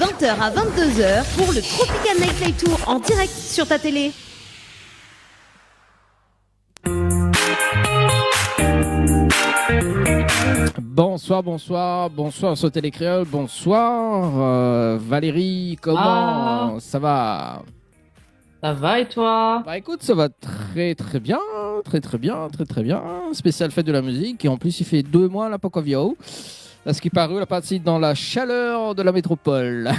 20h à 22h pour le Tropical Nightlife Tour en direct sur ta télé. Bonsoir sur Télécréole, bonsoir Valérie, comment ça va? Ça va et toi? Bah écoute, ça va très bien, spécial fête de la musique et en plus il fait 2 mois là pour Covio. À ce qui paraît, on est parti dans la chaleur de la métropole.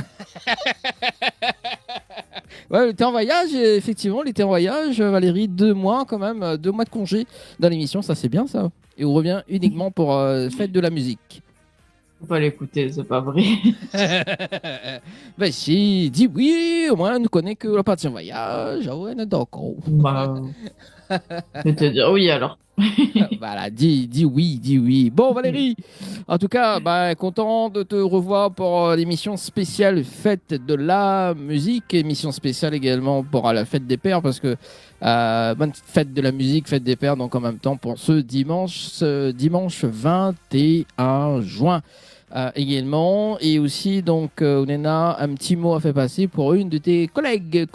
Ouais, il était en voyage, effectivement, il était en voyage, Valérie, 2 mois quand même, 2 mois de congé dans l'émission, ça c'est bien ça. Et on revient uniquement pour fête de la musique. Faut pas l'écouter, c'est pas vrai. Ben si, dis oui, au moins on ne connaît que la partie en voyage, ah ouais, d'accord. Bah, je vais te dire oui alors. Voilà, dis oui. Bon Valérie, en tout cas, bah, content de te revoir pour l'émission spéciale fête de la musique, émission spéciale également pour la fête des pères, parce que bonne fête de la musique, fête des pères, donc en même temps pour ce dimanche 21 juin. Également, et aussi donc Onena, un petit mot a fait passer pour une de tes collègues,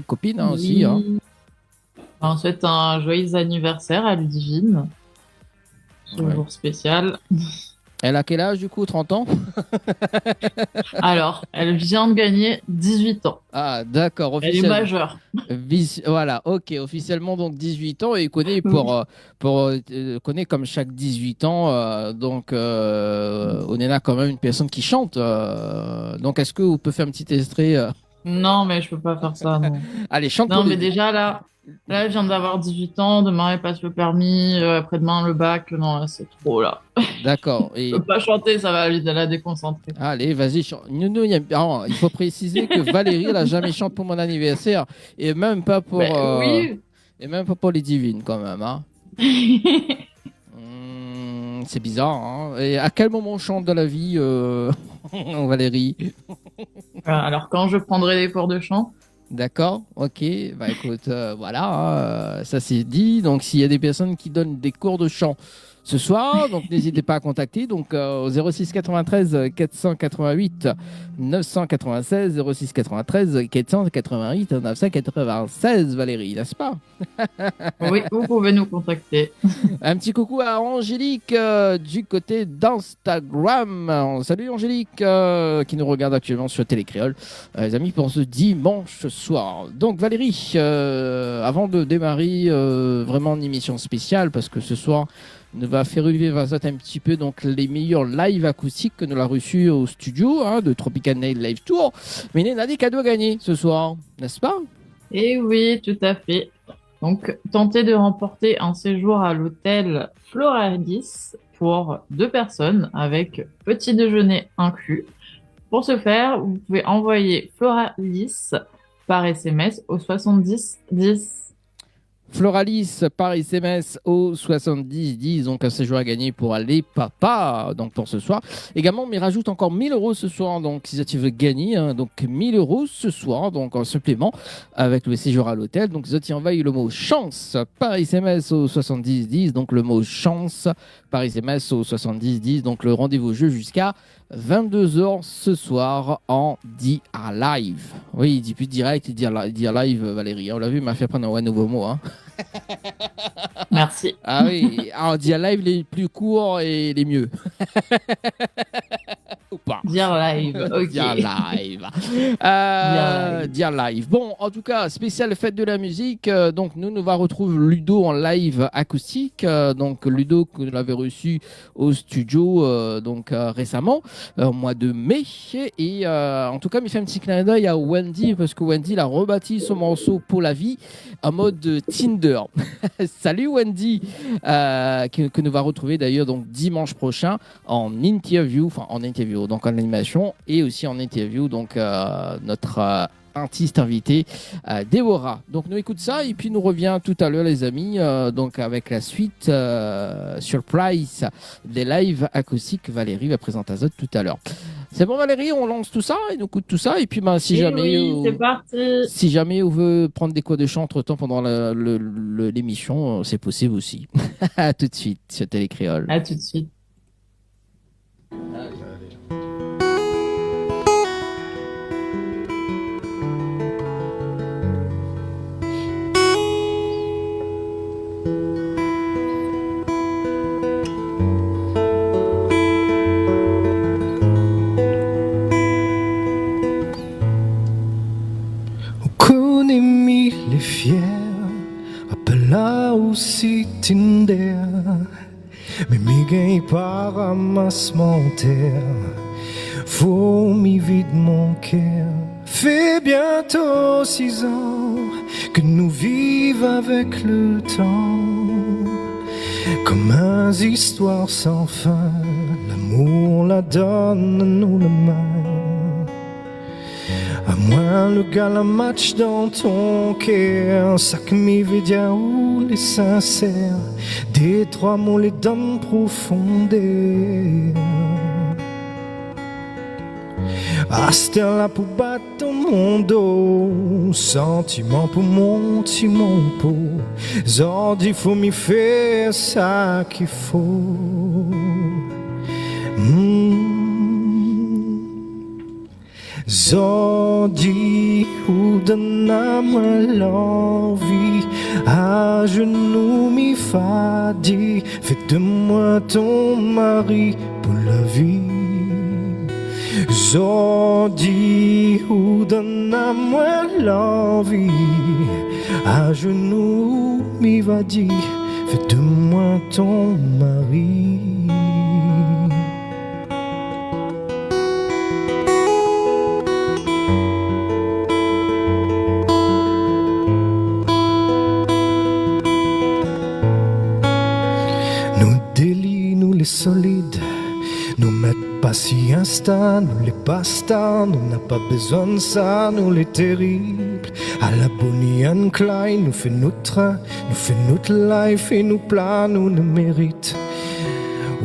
copines hein, aussi. Hein. On souhaite un joyeux anniversaire à Ludivine. Ce jour spécial. Elle a quel âge du coup, 30 ans? Alors, elle vient de gagner 18 ans. Ah d'accord, elle est majeure. Voilà, ok, officiellement donc 18 ans et connaît connaît comme chaque 18 ans, donc Onena quand même une personne qui chante. Donc est-ce que vous pouvez faire un petit extrait Non, mais je peux pas faire ça, non. Allez, chante. Non, mais déjà là, je viens d'avoir 18 ans, demain elle passe le permis, après-demain le bac. Non, là, c'est trop là. D'accord. Et... Je peux pas chanter, ça va la déconcentrer. Allez, vas-y. Il faut préciser que Valérie, elle a jamais chanté pour mon anniversaire et même pas pour. Oui. Et même pas pour les divines quand même. Hein. C'est bizarre. Hein. Et à quel moment on chante dans la vie, Valérie? Alors quand je prendrai des cours de chant. D'accord, ok. Bah écoute, voilà, ça c'est dit. Donc s'il y a des personnes qui donnent des cours de chant ce soir, donc n'hésitez pas à contacter donc au 06 93 488 996 06 93 488 996 Valérie, n'est-ce pas? Oui, vous pouvez nous contacter. Un petit coucou à Angélique du côté d'Instagram. Salut Angélique qui nous regarde actuellement sur Télécréole. Les amis, pour ce dimanche soir. Donc Valérie, avant de démarrer vraiment une émission spéciale, parce que ce soir, nous va faire revivre un petit peu donc les meilleurs live acoustiques que nous avons reçus au studio de Tropical Night Live Tour. Mais il y a des cadeaux à gagner ce soir, n'est-ce pas? Eh oui, tout à fait. Donc, tentez de remporter un séjour à l'hôtel Floralis pour 2 personnes avec petit déjeuner inclus. Pour ce faire, vous pouvez envoyer Floralis par SMS au 70 10. Floralis par SMS au 7010, donc un séjour à gagner pour aller papa, donc pour ce soir. Également, mais rajoute encore 1000 € ce soir, donc si tu veux gagner, donc 1000 € ce soir, donc en supplément avec le séjour à l'hôtel. Donc tu envoies le mot chance par SMS au 7010, donc le mot chance par SMS au 7010, donc le rendez-vous jeu jusqu'à 22h ce soir en DIA Live. Oui, il dit plus direct, il dit live, Valérie. On l'a vu, il m'a fait apprendre un nouveau mot. Hein. Merci. Ah oui, en DIA Live, les plus courts et les mieux. Ou pas. Dire live, ok. Dire live. Dire live. Bon, en tout cas, spéciale fête de la musique. Donc, nous va retrouver Ludo en live acoustique. Donc, Ludo, que nous l'avons reçu au studio récemment, au mois de mai. Et en tout cas, il fait un petit clin d'œil à Wendy, parce que Wendy l'a rebâti son morceau Pour la vie en mode Tinder. Salut Wendy, que nous va retrouver d'ailleurs donc dimanche prochain en interview, donc en animation et aussi en interview, donc notre artiste invité Déborah. Donc nous écoute ça et puis nous revient tout à l'heure les amis, donc avec la suite surprise des lives acoustiques. Valérie va présenter ça tout à l'heure. C'est bon Valérie, on lance tout ça et nous écoute tout ça et puis si c'est parti. Si jamais on veut prendre des cours de chant entre temps pendant l'émission, c'est possible aussi. À tout de suite sur Télécréole. À tout de suite. les fiers, appela aussi Tinder. Mais mi gagne par ramassement terre, faut m'y vide mon cœur. Fait bientôt 6 ans que nous vivons avec le temps, comme un histoire sans fin. L'amour la donne, nous la main. À moins le gars la match dans ton cœur, ça que m'y veut dire où les sincères, des 3 mots les donne profondeur. Hasta pour battre mon dos, sentiment pour monter mon pot. Zordi faut m'y faire ça qu'il faut. Zordi ou donne-moi l'envie, à genoux m'y fadi, fais de moi ton mari pour la vie. Zordi ou donne-moi l'envie, à genoux m'y va dire, fais de moi ton mari. Nous délits, nous les solides, nous mettons pas si insta, nous les basta, nous n'a pas besoin de ça, nous les terribles. À la Bonnie and Clyde, nous fait notre train, nous fait notre life et nous plat, nous le mérite.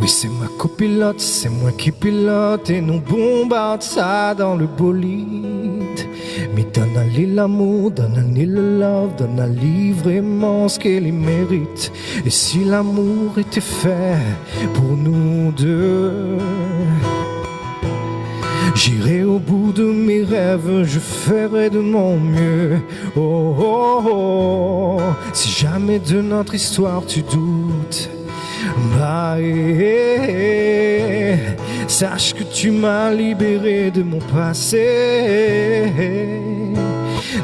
Oui, c'est ma copilote, c'est moi qui pilote et nous bombarde ça dans le bolide. Mais donne-lui l'amour, donne-lui le love, donne-lui vraiment ce qu'elle mérite. Et si l'amour était fait pour nous deux, j'irai au bout de mes rêves, je ferai de mon mieux. Oh, oh, oh, si jamais de notre histoire tu doutes, bah, sache que tu m'as libéré de mon passé.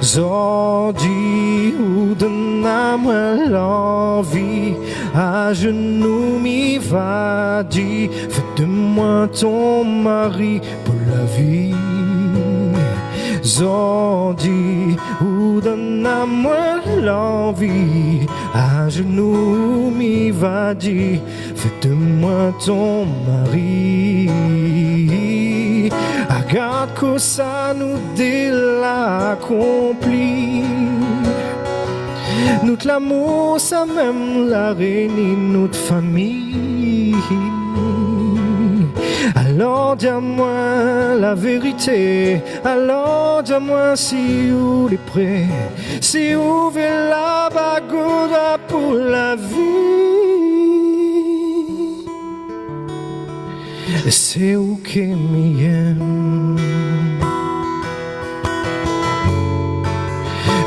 Zordi ou donne-moi l'envie, à genoux m'y va dit, fais de moi ton mari pour la vie. Zordi ou donne-moi l'envie, à genoux m'y va dire, fais de moi ton mari. Regarde que ça nous l'accomplit. Notre l'amour, ça même la réunit, notre famille. Alors dis-moi la vérité, alors dis-moi si vous est prêt, si vous voulez la bagarre pour la vie. C'est où qui m'aime,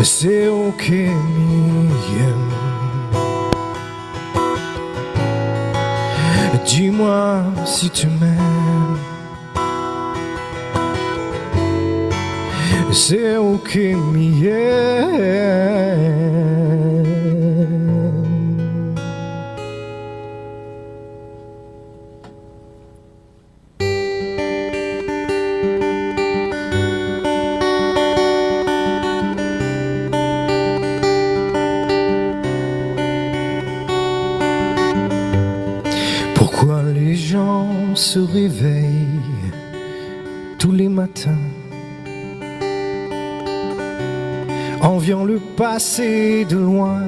c'est où qui m'aime. Dis-moi si tu m'aimes, c'est où qui m'aime. Pourquoi les gens se réveillent tous les matins, enviant le passé de loin?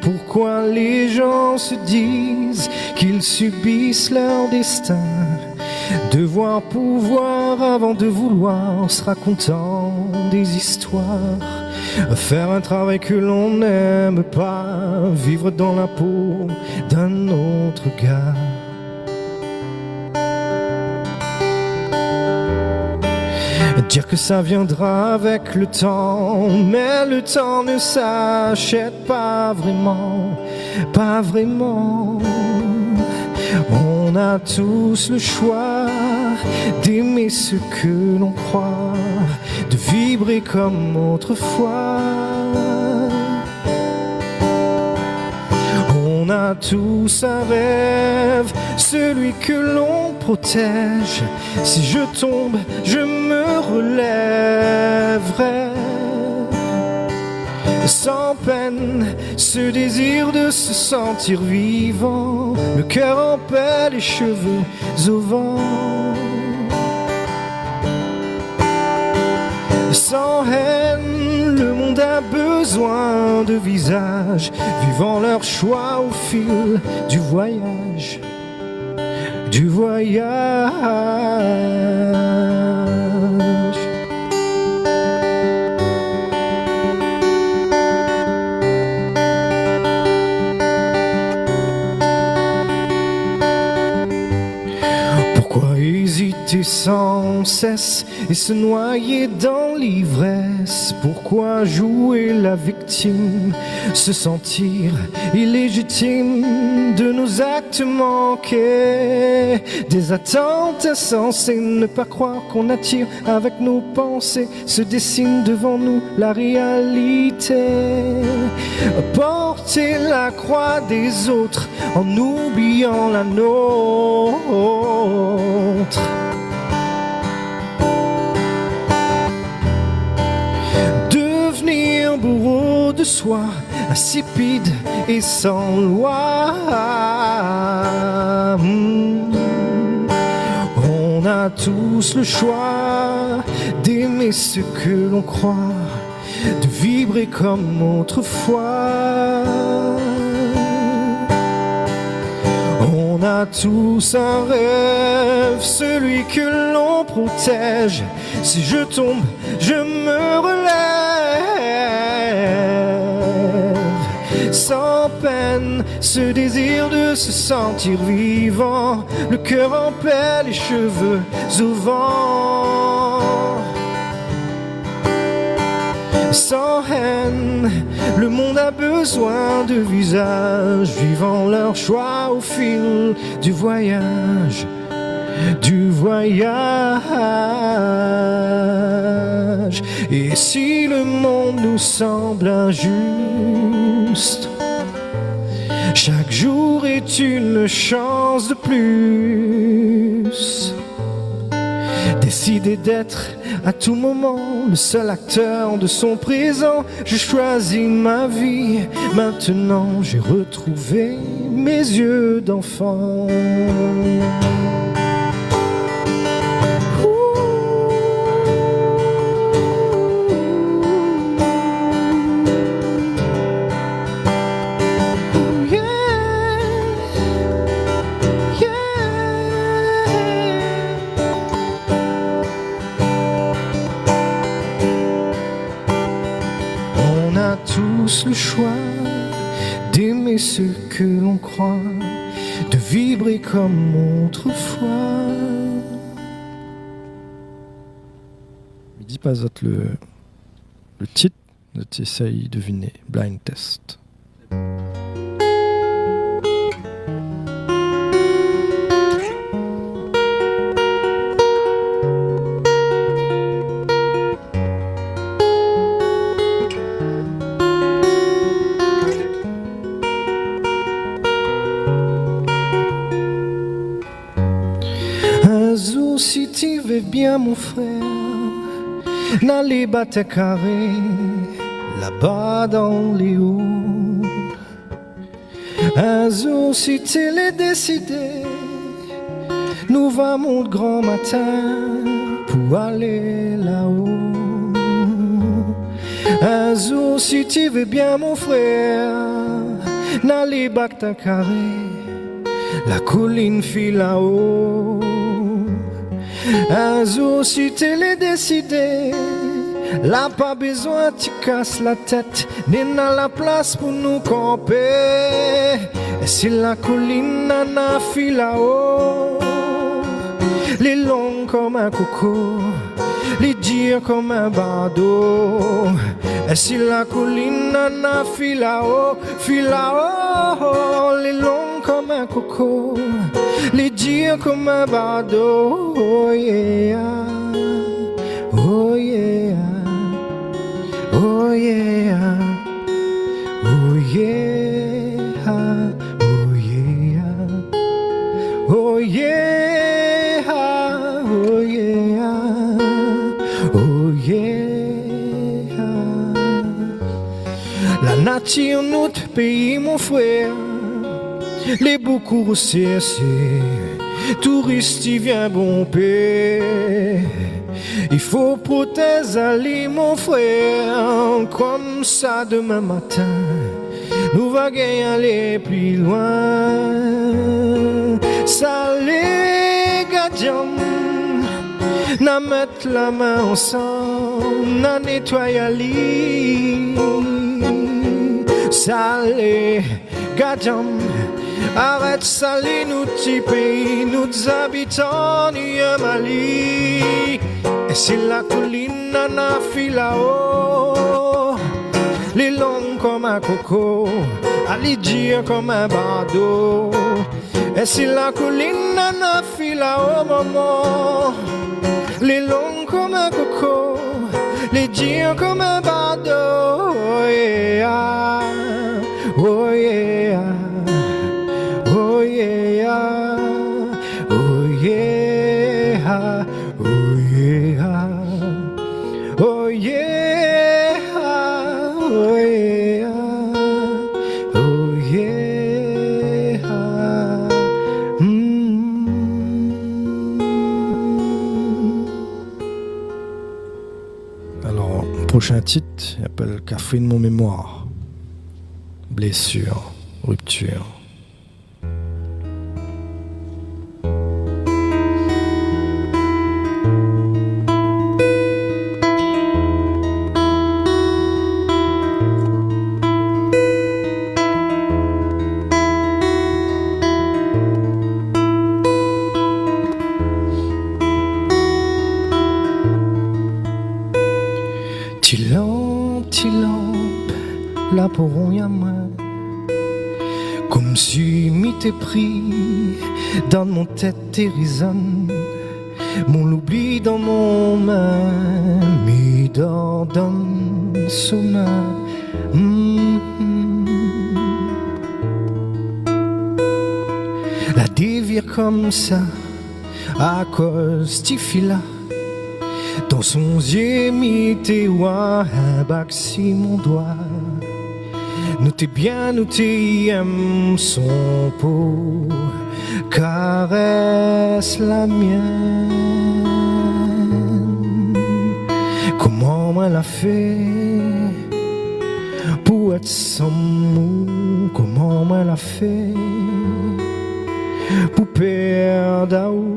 Pourquoi les gens se disent qu'ils subissent leur destin, devoir pouvoir avant de vouloir, se racontant des histoires, faire un travail que l'on n'aime pas, vivre dans la peau d'un autre gars? Dire que ça viendra avec le temps, mais le temps ne s'achète pas vraiment, pas vraiment. On a tous le choix d'aimer ce que l'on croit, de vibrer comme autrefois. a tous un rêve, celui que l'on protège. Si je tombe, je me relèverai. Sans peine, ce désir de se sentir vivant, le cœur en paix, les cheveux au vent. Sans haine, le monde a besoin de visages vivant leur choix au fil du voyage. Du voyage. Pourquoi hésiter sans cesse et se noyer dans l'ivresse? Pourquoi jouer la victime, se sentir illégitime de nos actes manqués? Des attentes insensées, ne pas croire qu'on attire avec nos pensées, se dessine devant nous la réalité. Porter la croix des autres en oubliant la nôtre. Devenir bourreau de soi, insipide et sans loi. On a tous le choix d'aimer ce que l'on croit, de vibrer comme autrefois. On a tous un rêve, celui que l'on protège. Si je tombe, je me relève. Sans peine, ce désir de se sentir vivant, le cœur en paix, les cheveux au vent. Sans haine, le monde a besoin de visages vivant leur choix au fil du voyage. Du voyage. Et si le monde nous semble injuste, chaque jour est une chance de plus. Décider d'être à tout moment le seul acteur de son présent. Je choisis ma vie, maintenant j'ai retrouvé mes yeux d'enfant. Le choix d'aimer ce que l'on croit, de vibrer comme autrefois. Midi Pazote, le titre de t'essaye de deviner, Blind Test. Si tu veux bien mon frère, n'allez battre carré là-bas dans les hauts. Un jour si tu l'as décidé, nous vamos de grand matin pour aller là-haut. Un jour si tu veux bien mon frère, n'allez battre carré, la colline file là-haut. Un jour si tu l'as décidé, là pas besoin tu casses la tête, n'est dans la place pour nous camper. Et si la colline en a fil là-haut, les longs comme un coco, les dires comme un bardeau. Et si la colline en a fil là-haut, les longs comme un coco, les dires comme un bardeau. Oh yeah, oh yeah, oh yeah, oh yeah, oh La nature, notre pays, mon frère, les beaucoup recessés, touristes, ils viennent bon paix. Il faut protéger aller, mon frère, comme ça demain matin, nous va gagner aller plus loin. Ça les gadiens, n'a mettre la main ensemble, n'a nettoyer lit. Ça les gadiens, arrête saler nous petits pays, nous habitants du Mali. Et c'est la colline en a fil là-haut, les longs comme un coco, à les dire comme un bardeau. Et c'est la colline en a fil là-haut, maman, les longs comme un coco, les dire comme un bardeau. Oh yeah, oh yeah. Oh yeah, oh yeah, oh yeah, oh yeah, oh yeah, oh yeah. Alors, prochain titre, il appelle Café de mon mémoire. Blessure, rupture. Là pour rien moins, comme si m'était pris dans mon tête et résonne, mon oubli dans mon main, mis dans sous main. La dévire comme ça, à cause du fil-là. Dans son yeux, m'était un bac si mon doigt. Nous t'es bien, nous t'y aime son peau, caresse la mienne. Comment moi l'a fait pour être sans mou? Comment moi l'a fait pour perdre où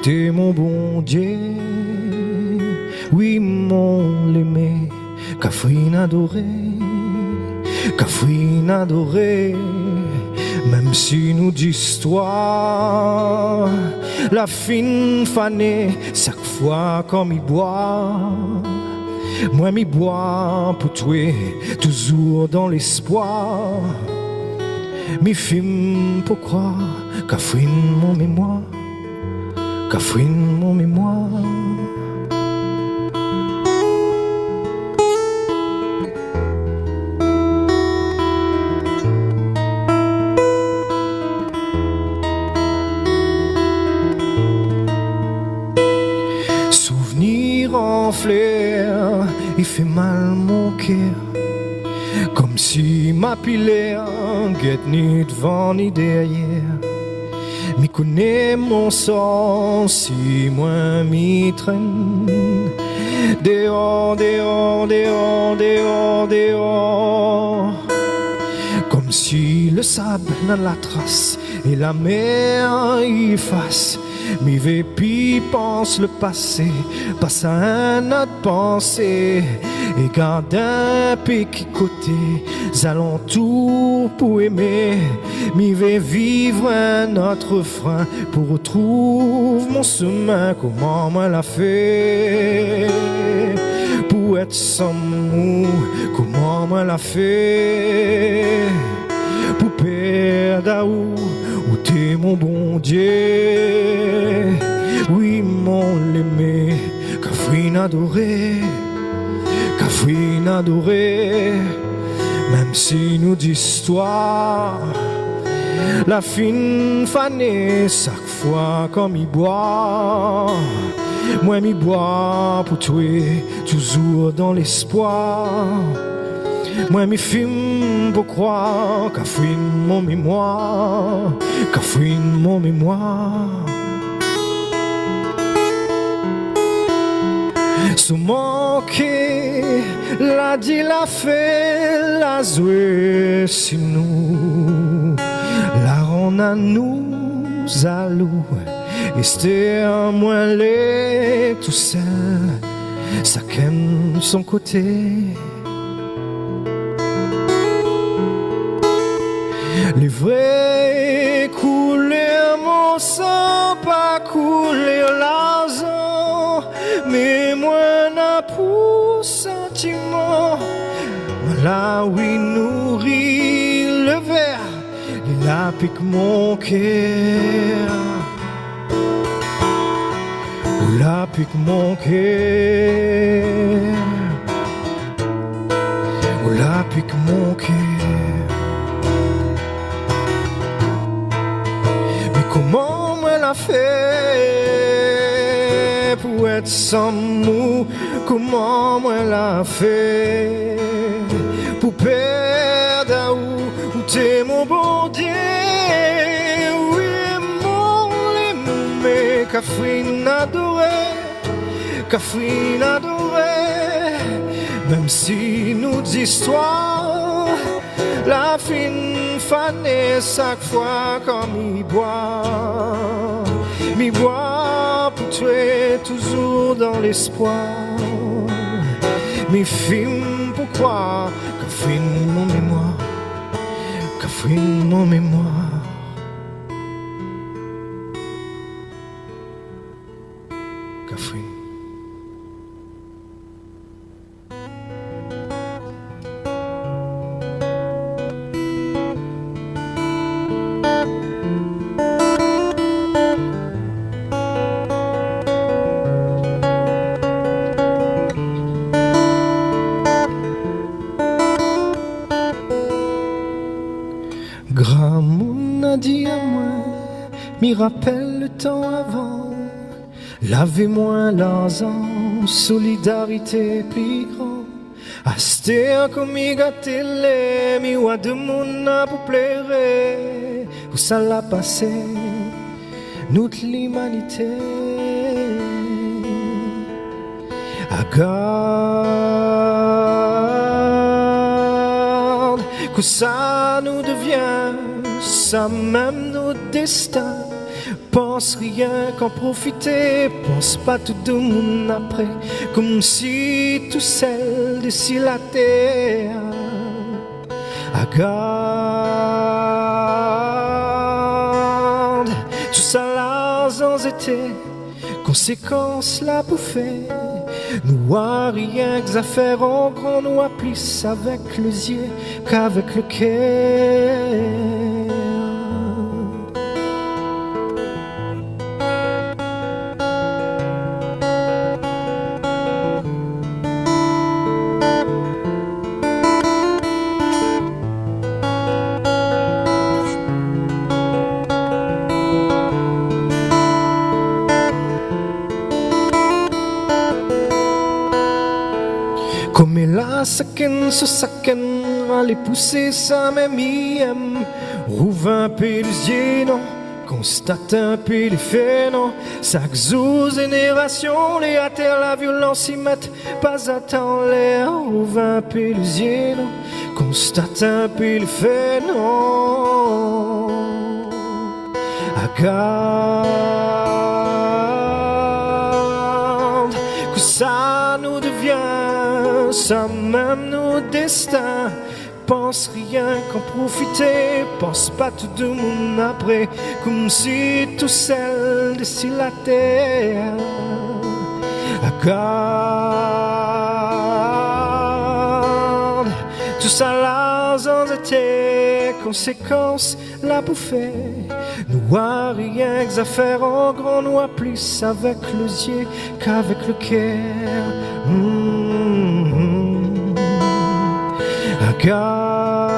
t'es mon bon Dieu? Oui, mon l'aimé, Catherine adorée. Catherine adorée, même si nous d'histoire, la fine fanée, chaque fois qu'on m'y boit, moi m'y bois pour tuer, toujours dans l'espoir. Mes films pour croire, Catherine mon mémoire, Catherine mon mémoire. En flair, il fait mal mon cœur, comme si ma pilère guette ni devant ni derrière. M'y connaît mon sang, si moi m'y traîne. Dehors, dehors, dehors, dehors, dehors. Comme si le sable n'a la trace et la mer y efface. Mes vépis pensent le passé, passe à un autre pensée, et garde un petit côté, alentours pour aimer. M'y vais vivre un autre frein pour retrouver mon chemin. Comment moi l'a fait pour être sans mou? Comment moi l'a fait pour perdre où t'es mon bon Dieu? Oui, mon l'aimé, Catherine adorée, Catherine adorée, même si nous d'histoire, la fine fanée, chaque fois qu'on m'y boit, moi m'y bois pour tuer, toujours dans l'espoir. Moi mi film pour croire qu'a fouine mon mémoire, qu'a fouine mon mémoire. Sous manqué, la dit la fait, la joué si nous, la ronde à nous allou, et c'était un moins les tout seul, ça qu'aime son côté. Les vrais couleurs, mon sang, pas couler l'argent, mais moi n'a pour sentiment. Voilà, oui, nourrit le verre, il a pique mon cœur. La pique mon cœur. La pique mon cœur. Comment moi l'a fait pour être sans mou? Comment moi l'a fait pour perdre où t'es mon bon Dieu? Oui, mon aimé, Catherine adorée, Catherine adorée. Même si nous d'histoire, la fine fanée chaque fois comme il boit pour tuer toujours dans l'espoir. Mes films pourquoi Catherine mon mémoire, Catherine mon mémoire. Catherine. Grand monde a dit à moi, m'y rappelle le temps avant. Lavez-moi l'argent, solidarité plus grand. Acheter comme y gâter les miroirs de monde pour plaire. Où ça l'a passé, notre l'humanité. Regarde, que ça nous devient, ça même notre destin. Pense rien qu'en profiter, pense pas tout de monde après, comme si tout seul d'ici la terre. Regarde, tout ça là sans été, conséquence la bouffée. Nous a rien que à faire en grand, nous a plus avec les yeux qu'avec le cœur. Comme la saken, ce saken, allez pousser ça même aime. Rouvre un peu les yeux, non, constate un peu les faits, non. Chaque jour, génération, les à terre, la violence y mettent pas à temps l'air. Rouvre un peu les yeux, non, constate un peu les faits, non. Regarde, que ça nous devient, ça même nos destins. Pense rien qu'en profiter, pense pas tout de monde après, comme si tout seul d'ici la terre. Regarde, tout ça là sans été, conséquence la bouffée. Nous a rien que à faire en grand, nous a plus avec les yeux qu'avec le cœur. Regarde,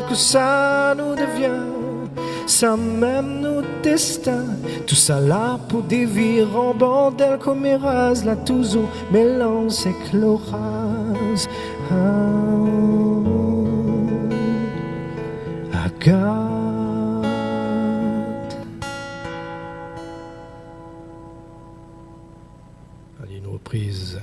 que ça nous devient, ça même nos destins. Tout ça là pour dévir en bordel comme Erase, la toujours mélange avec l'orage. Agathe. Allez, une reprise.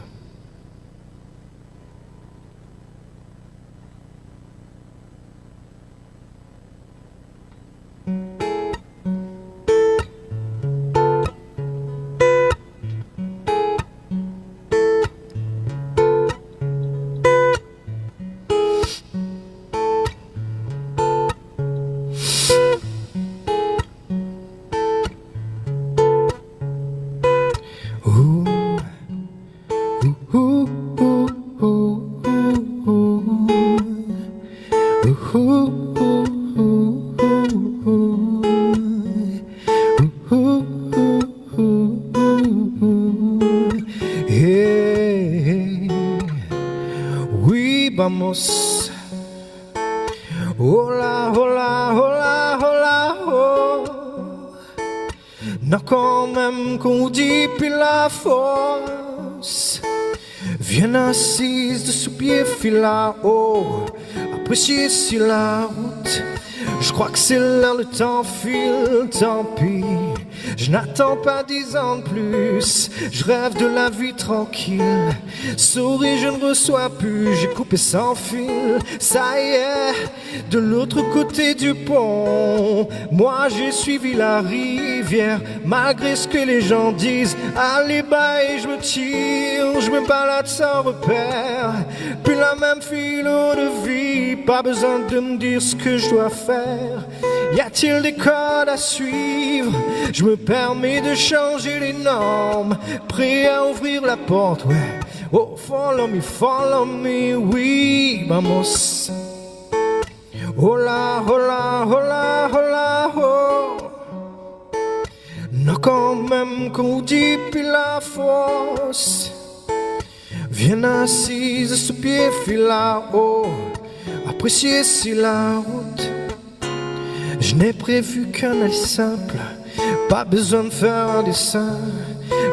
Vamos. Hola, hola, hola, hola, oh. Non, quand même qu'on dit puis la force. Viens assise de sous-pied, fil là-haut. Apprécier si la route. Je crois que c'est là, le temps file, tant pis. Je n'attends pas 10 ans de plus. Je rêve de la vie tranquille. Souris, je ne reçois plus. J'ai coupé sans fil. Ça y est, de l'autre côté du pont. Moi, j'ai suivi la rivière. Malgré ce que les gens disent. Allez, bye, je me tire. Je me balade sans repère. Plus la même philo de vie. Pas besoin de me dire ce que je dois faire. Y a-t-il des codes à suivre? Je me permets de changer les normes. Prêt à ouvrir la porte, ouais. Oh, follow me, oui, vamos. Hola, hola, hola, hola, oh. Non, quand même qu'on dit puis la force. Viens assise sous pied, fil là-haut. Apprécier si la route. Je n'ai prévu qu'un aile simple, pas besoin de faire un dessin.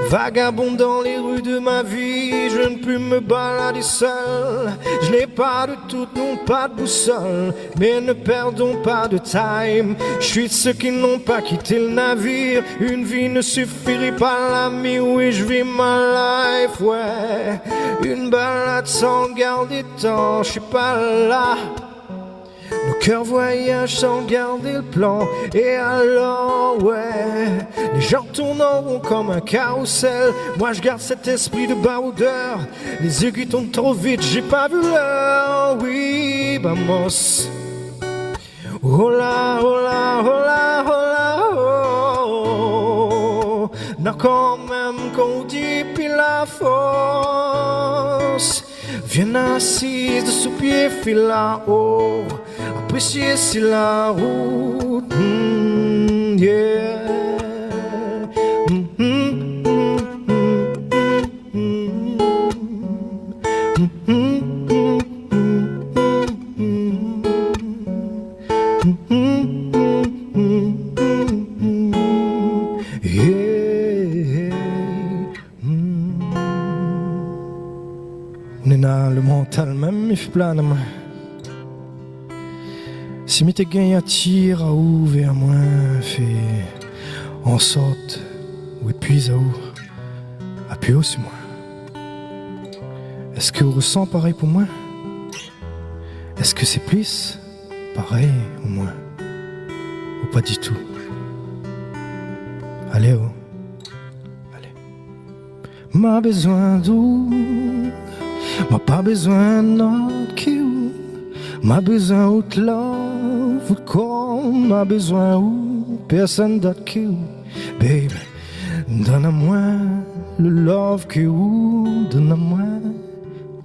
Vagabond dans les rues de ma vie, je ne peux me balader seul. Je n'ai pas de tout, non pas de boussole, mais ne perdons pas de time. Je suis de ceux qui n'ont pas quitté le navire. Une vie ne suffirait pas l'ami, oui je vis ma life, ouais. Une balade sans garder de temps, je suis pas là. Nos cœurs voyagent sans garder le plan. Et alors, ouais, les gens tournent en rond comme un carrousel. Moi je garde cet esprit de baroudeur. Les yeux qui tournent trop vite, j'ai pas vu l'heure. Oui, vamos. Hola, hola, hola, hola, oh. Non, quand même qu'on dit puis la force. Viens assise de sous-pied, fil là-haut. Apprécier si la route, yeah. On est dans le mental même, il fait plein de main. Si m'était gagne à tir à ou vers moi, fait en sorte ou épuise à ou, appuie sur moi. Est-ce que vous ressent pareil pour moi? Est-ce que c'est plus pareil au moins? Ou pas du tout? Allez, oh, allez. M'a besoin d'où? M'a pas besoin d'autre qui ou? M'a besoin autre love, comme m'a besoin ou? Personne d'autre qui ou? Baby, donne-moi le love qui ou? Donne-moi.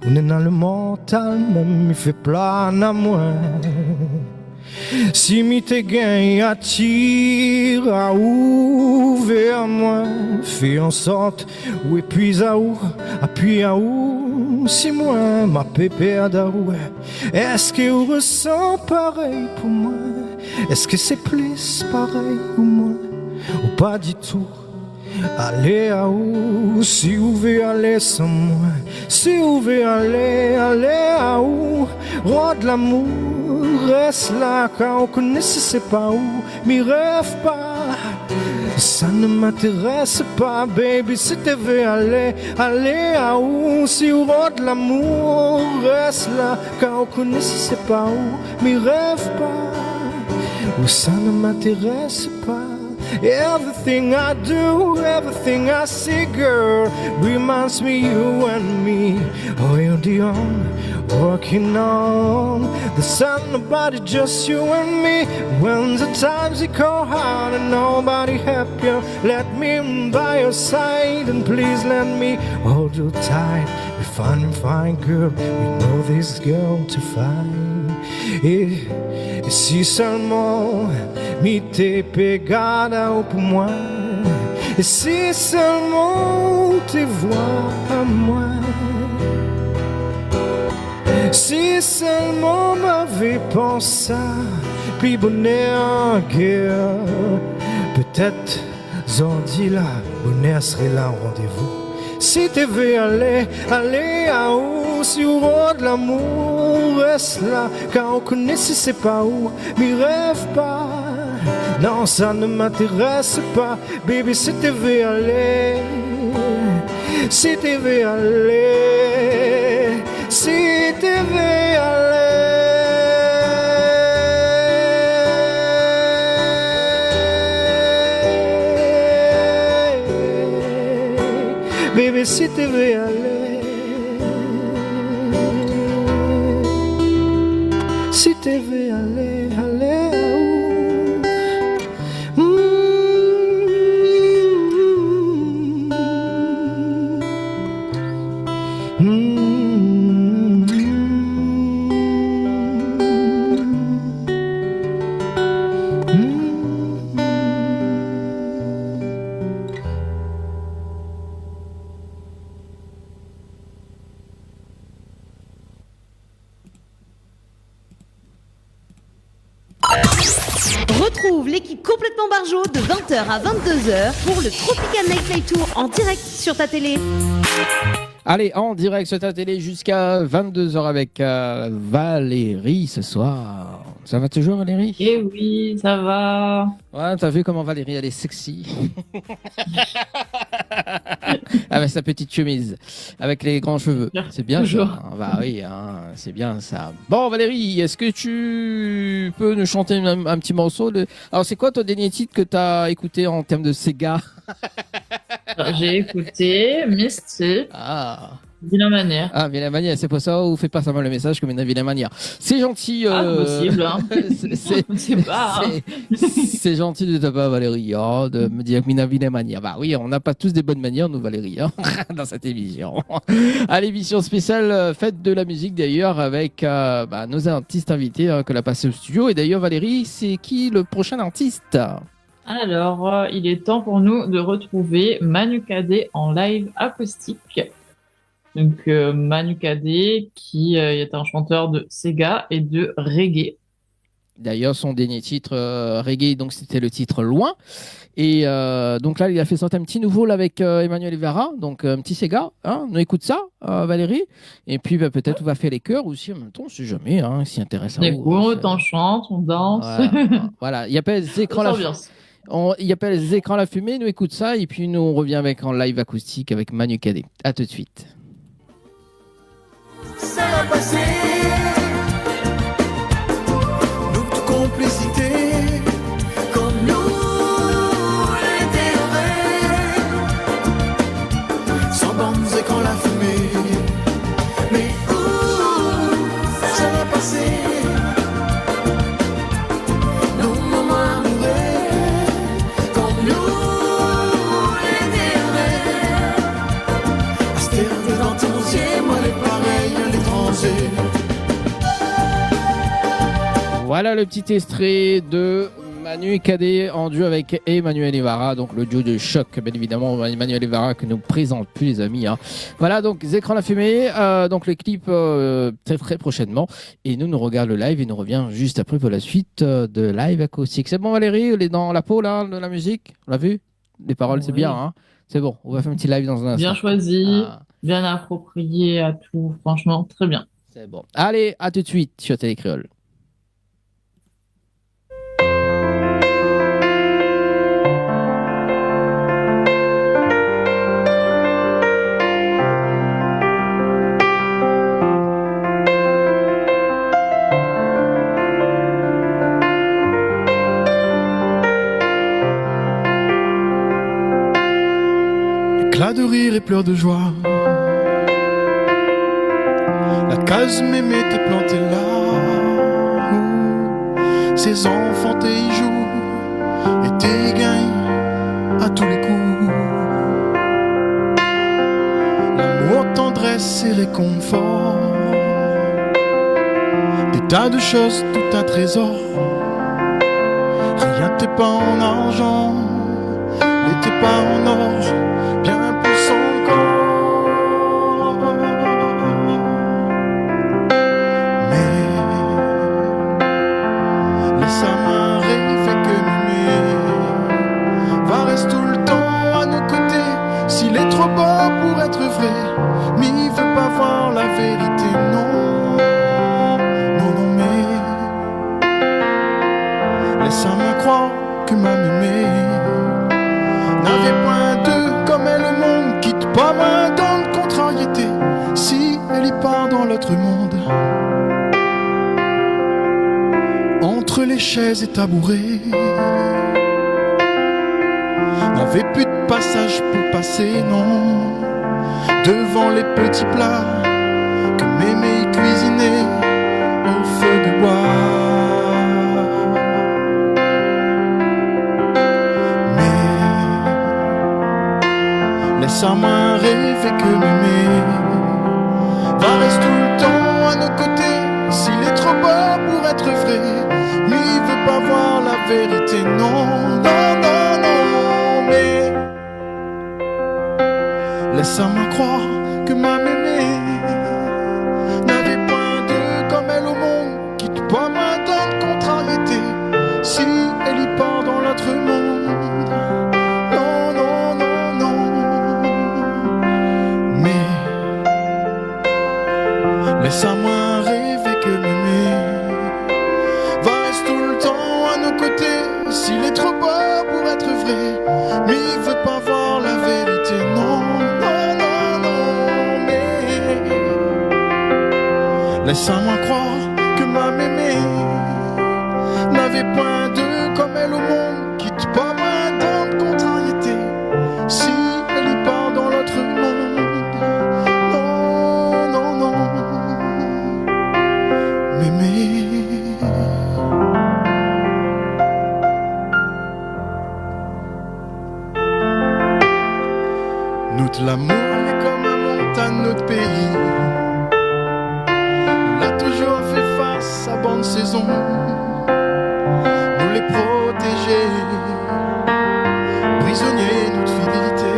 On est dans le mental, même il fait plein à moi. Si mi te gagne attire à où vers moi, fais en sorte ou épuise à où, appuie à où, si moi ma pépère d'arou. Est-ce que vous ressent pareil pour moi? Est-ce que c'est plus pareil pour moi? Ou pas du tout. Aller à où? Si vous voulez aller sans moi. Si vous voulez aller, aller à où? Roi de l'amour, reste là car on connaît c'est pas où. M'y rêve pas, ça ne m'intéresse pas, baby. Si tu veux aller, aller à où? Si vous roi de l'amour, reste là car on connaît c'est pas où. M'y rêve pas, ou ça ne m'intéresse pas. Everything I do, everything I see, girl, reminds me you and me. Oh, you're the only working on the sun, nobody, just you and me. When the times it go hard and nobody help you, let me by your side and please let me hold you tight. We fine girl, we know this girl to find. Et si seulement mi t'es pegada pour moi, et si seulement tu vois à moi, si seulement ma vie pense à plus bonheur guerre, peut-être Zordi là, bonheur serait là au rendez-vous. Si tu veux aller, aller à où? Si au roi de l'amour, reste là, car on connaît si c'est pas où. Mais rêve pas, non ça ne m'intéresse pas. Baby, si tu veux aller, si tu veux aller, si tu veux aller. Baby, si tu veux aller, si tu veux aller, aller à où? Retrouve l'équipe complètement barjo de 20h à 22h pour le Tropical Nightlife Tour en direct sur ta télé. Allez, en direct sur ta télé jusqu'à 22h avec Valérie ce soir. Ça va toujours, Valérie? Eh oui, ça va. Ouais, t'as vu comment Valérie, elle est sexy. Avec sa petite chemise, avec les grands cheveux. C'est bien Toujours. ça. Bah oui, hein, c'est bien ça. Bon, Valérie, est-ce que tu peux nous chanter un petit morceau Alors, c'est quoi ton dernier titre que t'as écouté en termes de Sega? J'ai écouté Misty, Ah. Vilain Manière. Ah, vilain manière, c'est pour ça ou fais pas seulement le message comme une vilain manière. C'est gentil. Ah, possible, hein. C'est pas. Hein. C'est gentil de ta part, Valérie, hein, de me dire une vilaine manière. Bah oui, on n'a pas tous des bonnes manières, nous, Valérie, hein, dans cette émission. À l'émission spéciale Fête de la musique, d'ailleurs, avec nos artistes invités que l'on a passé au studio. Et d'ailleurs, Valérie, c'est qui le prochain artiste? Alors, il est temps pour nous de retrouver Manu Cadet en live acoustique. Donc, Manu Cadet, qui est un chanteur de Sega et de reggae. D'ailleurs, son dernier titre reggae, donc c'était le titre Loin. Et donc là, il a fait sortir un petit nouveau là, avec Emmanuel Evara, donc un petit Sega. Hein, on écoute ça, Valérie. Et puis peut-être on va faire les chœurs aussi en même temps, on sait jamais, hein, si intéressant. On écoute, on chante, on danse. Voilà, il y a pas les écrans il y a pas les écrans à la fumée, nous écoute ça et puis nous on revient avec en live acoustique avec Manu Cadet. À tout de suite. Ça va passer. Notre complicité, comme nous l'été sans bandes écrans la fumée. Mais où ça va passer? Nos moments amoureux, comme nous l'été Astère dans tes rosiers, moi les pareils à l'étranger. Voilà le petit extrait de Manu Cadet en duo avec Emmanuel Evara, donc le duo de choc, bien évidemment. Emmanuel Evara que nous présente plus les amis. Hein. Voilà, donc Écrans la fumée, donc le clip très très prochainement. Et nous regardons le live et nous revient juste après pour la suite de live acoustique. C'est bon Valérie, elle est dans la peau là de la musique, on l'a vu. Les paroles c'est bien, hein. C'est bon. On va faire un petit live dans un instant. Bien choisi, bien approprié à tout. Franchement, très bien. C'est bon. Allez, à tout de suite sur Télécréole. Éclat de rire et pleurs de joie. La case mémé t'est plantée là où ses enfants t'y jouent et t'y gagnent à tous les coups. L'amour, tendresse et réconfort, des tas de choses, tout un trésor. Rien t'est pas en argent, n'était pas en or, bien plus encore. Mais laisse à main rêver que m'aimer va rester tout le temps à nos côtés. S'il est trop beau pour être vrai, mais il veut pas voir la vérité, non, non, non, mais laisse à main croire que ma mémé n'avait point d'eux comme elle, le monde quitte pas main dans de contrariété. Si elle y part dans l'autre monde, entre les chaises et tabourets, n'avait plus de passage pour passer, non, devant les petits plats que mémé cuisinait au feu de bois. Laisse à main rêver que mémé va rester tout le temps à nos côtés. S'il est trop beau pour être vrai, mais il veut pas voir la vérité, non, non, non, non, mais laisse à main croire que ma mémé n'avait point d'eux comme elle au monde, quitte pas main dans de contrariété. Si elle y part dans l'autre monde, laisse à moi rêver que mémé va rester tout le temps à nos côtés. S'il est trop beau pour être vrai, mais il veut pas voir la vérité, non, non, non, non, mais laisse à moi croire que ma mémé n'avait point d'eux comme elle au monde, quitte pas main dans de contrariété. Si elle y part dans l'autre monde, l'amour est comme un montagne, notre pays nous l'a toujours fait face à bonne saison, nous les protéger, prisonniers notre fidélité.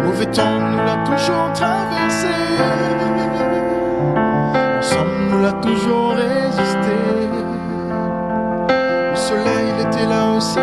Mauvais temps nous l'a toujours traversé, ensemble nous l'a toujours résisté. Le soleil il était là aussi.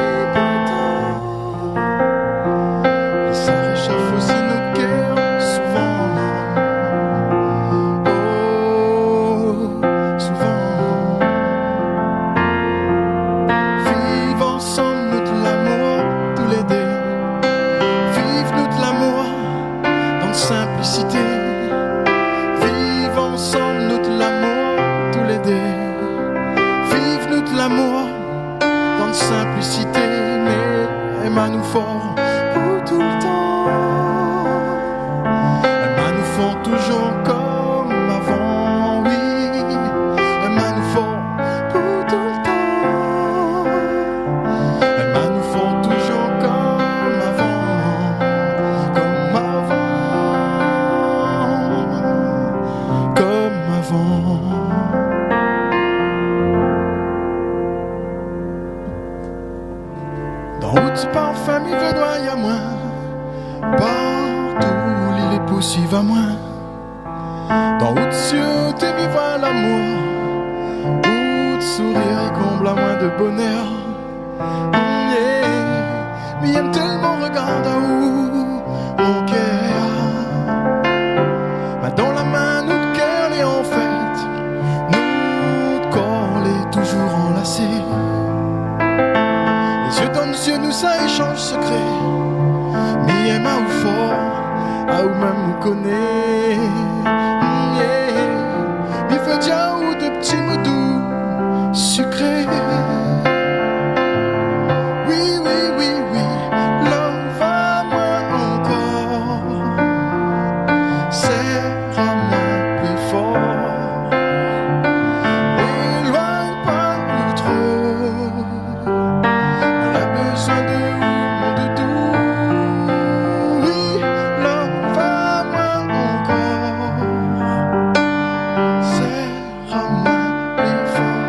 famille veut droit à moi. Partout l'île est possible à moi. Dans haute cieux, t'es vivant l'amour. Haute sourire et comble à moi de bonheur. Yeah. Mais aime tellement regarde à où mon cœur. Dans la main, notre cœur est en fête. Notre corps est toujours enlacé. Les yeux dans les yeux, nous ça échange secret. Mais aime à ou fort, à ou même nous connaît. Yeah. Il veut dire ou de petits mots doux, sucrés. Oui, oui, oui, oui, love à moi encore. Serre à moi plus fort. Éloigne pas ou trop. On a besoin de mon doudou. Oui, love à moi encore. Serre à moi plus fort.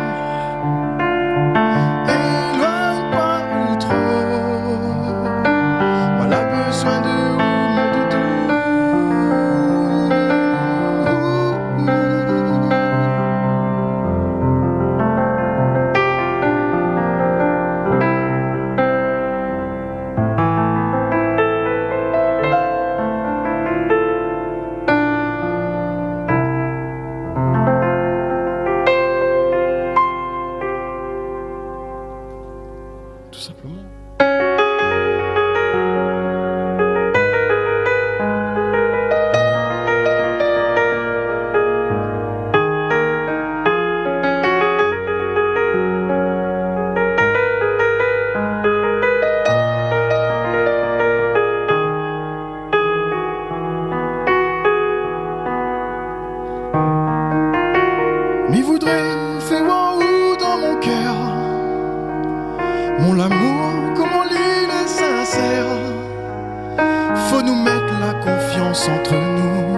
Éloigne pas ou trop. On a besoin de mon doudou. Tout simplement. M'y voudrait faire waouh dans mon cœur. Mon amour, comment l'île est sincère. Faut nous mettre la confiance entre nous.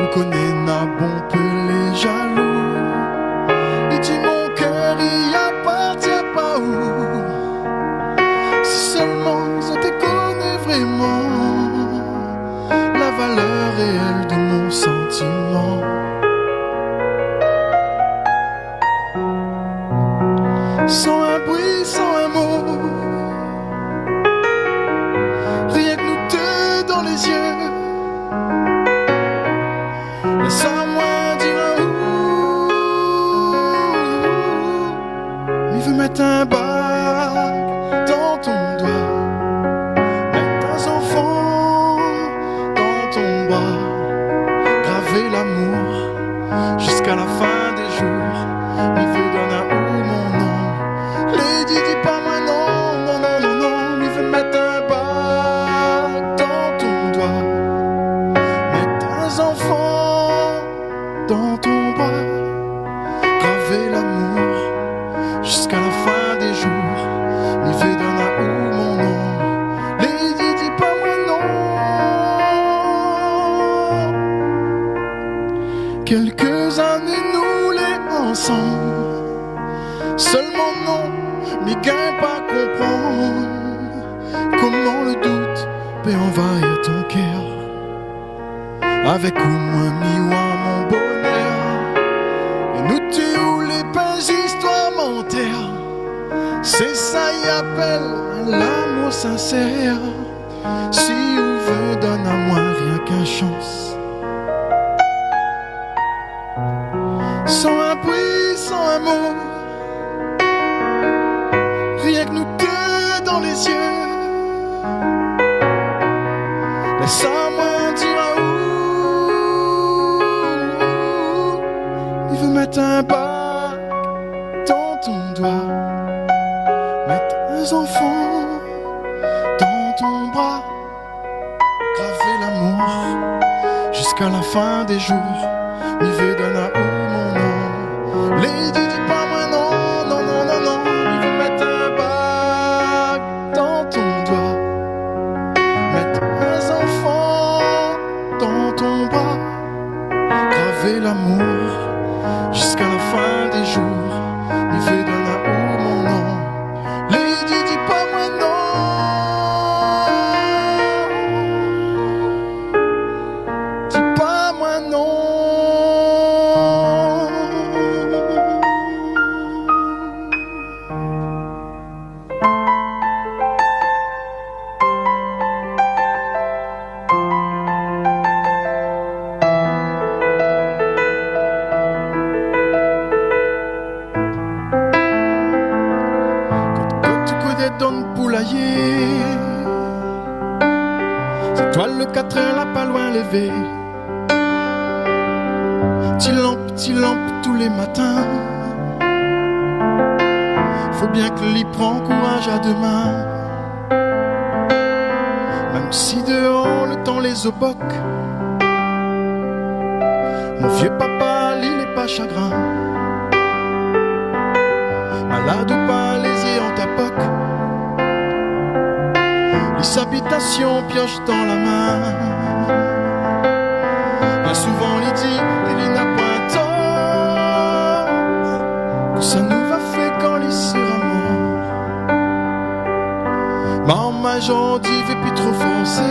On connaît n'a bon peu les jaloux. Et dis mon cœur y appartient pas où. Si seulement je te connais vraiment la valeur réelle de mon sentiment. Sans un bruit, sans un mot, rien que nous deux dans les yeux. Laisse-moi dire un ouh. Il veut mettre un bac dans ton doigt, mettre tes enfants dans ton bras, graver l'amour jusqu'à la fin des jours. Il veut donner un ouh mon nom. Lady, dis pas moi non, non, non, non, non. Il veut mettre un bac dans ton doigt, mettre tes enfants dans ton bras, graver l'amour jusqu'à la fin des jours. Il veut donner un où mon nom. Lady, dis pas moi non. Quelques années nous les ensemble. Seulement non, mais gagne pas comprendre comment le doute peut envahir ton cœur. Avec ou moins mi-ouin mon bonheur. Et nous tu ou les pinces histoires mentères. C'est ça y appelle l'amour sincère. Si ou veut donne à moi rien qu'un chance. Sans un bruit, sans un mot. Rien que nous deux dans les yeux. Laisse-moi dire un ouh. Il veut mettre un bac dans ton doigt, mettre tes enfants dans ton bras, graver l'amour jusqu'à la fin des jours. Il veut donner un ouh mon nom. Lady, dis pas moi non, non, non, non, non. Il veut mettre un bac dans ton doigt, mettre tes enfants dans ton bras, graver l'amour jusqu'à la fin des jours. Il veut donner un ouh mon nom. Lady, dis pas moi non. pas loin levé. Petit lampe tous les matins. Faut bien que l'y prend courage à demain. Même si dehors le temps les oboque. Mon vieux papa, il est pas chagrin. Malade ou pas, les yeux en tapoc. Les habitations piochent dans la main. Bien souvent, il dit, il n'a point tort. Que ça nous va faire quand il sera mort. Maman, j'en dis, et puis trop foncé.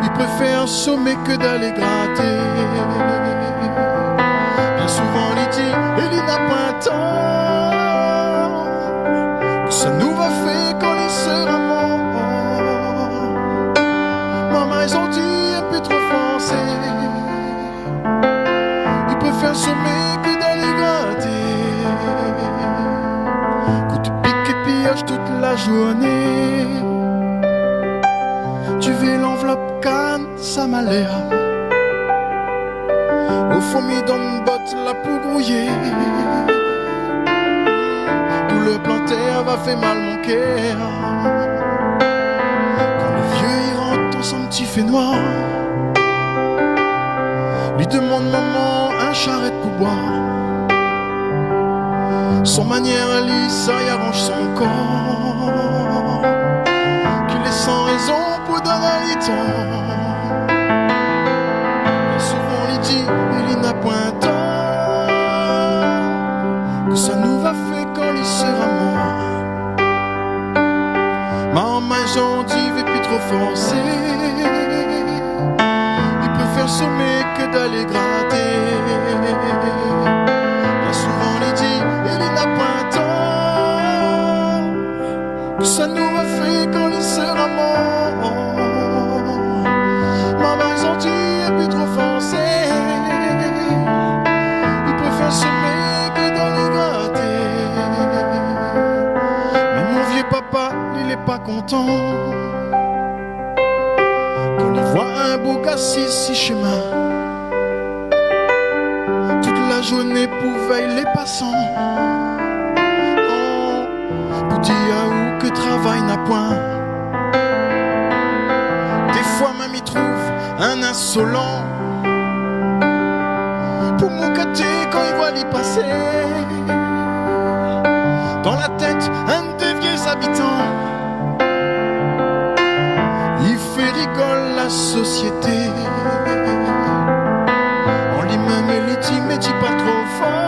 Il préfère sommer que d'aller gratter. Bien souvent, il dit, il n'a point tort. Que ça nous va faire quand il sera mort. Maman, ils ont dit, et puis trop foncé. Il préfère sommer que d'aller gratter. Coup de pique et pillage toute la journée. Tu veux l'enveloppe canne, ça m'a l'air. Au fond, m'y donne botte la peau grouillée. Tout le plantaire va faire mal mon cœur. Quand le vieux il rentre dans son petit fait noir, lui demande maman un charrette pour boire. Son manière lisse, ça y arrange son corps. Qu'il est sans raison pour donner les temps. Et souvent il dit, il n'a point tort. Que ça nous va faire quand il sera mort. Maman j'en dis, et puis trop forcé. Il préfère sommer que d'aller gratter. Bien souvent il dit, il n'a point tort. Que ça nous va faire quand il sera mort. Maman ils ont dit, et puis trop forcé. Il préfère semer que d'aller gratter. Mais mon vieux papa, il est pas content. Quand il voit un beau gars si chemin. Toute la journée pour veiller les passants. Oh, pour dire où que travail n'a point. Des fois même il trouve un insolent pour mon côté quand il voit l'y passer. Dans la tête un des vieux habitants. Il fait rigole la société. En lui-même il dit mais dis pas trop fort.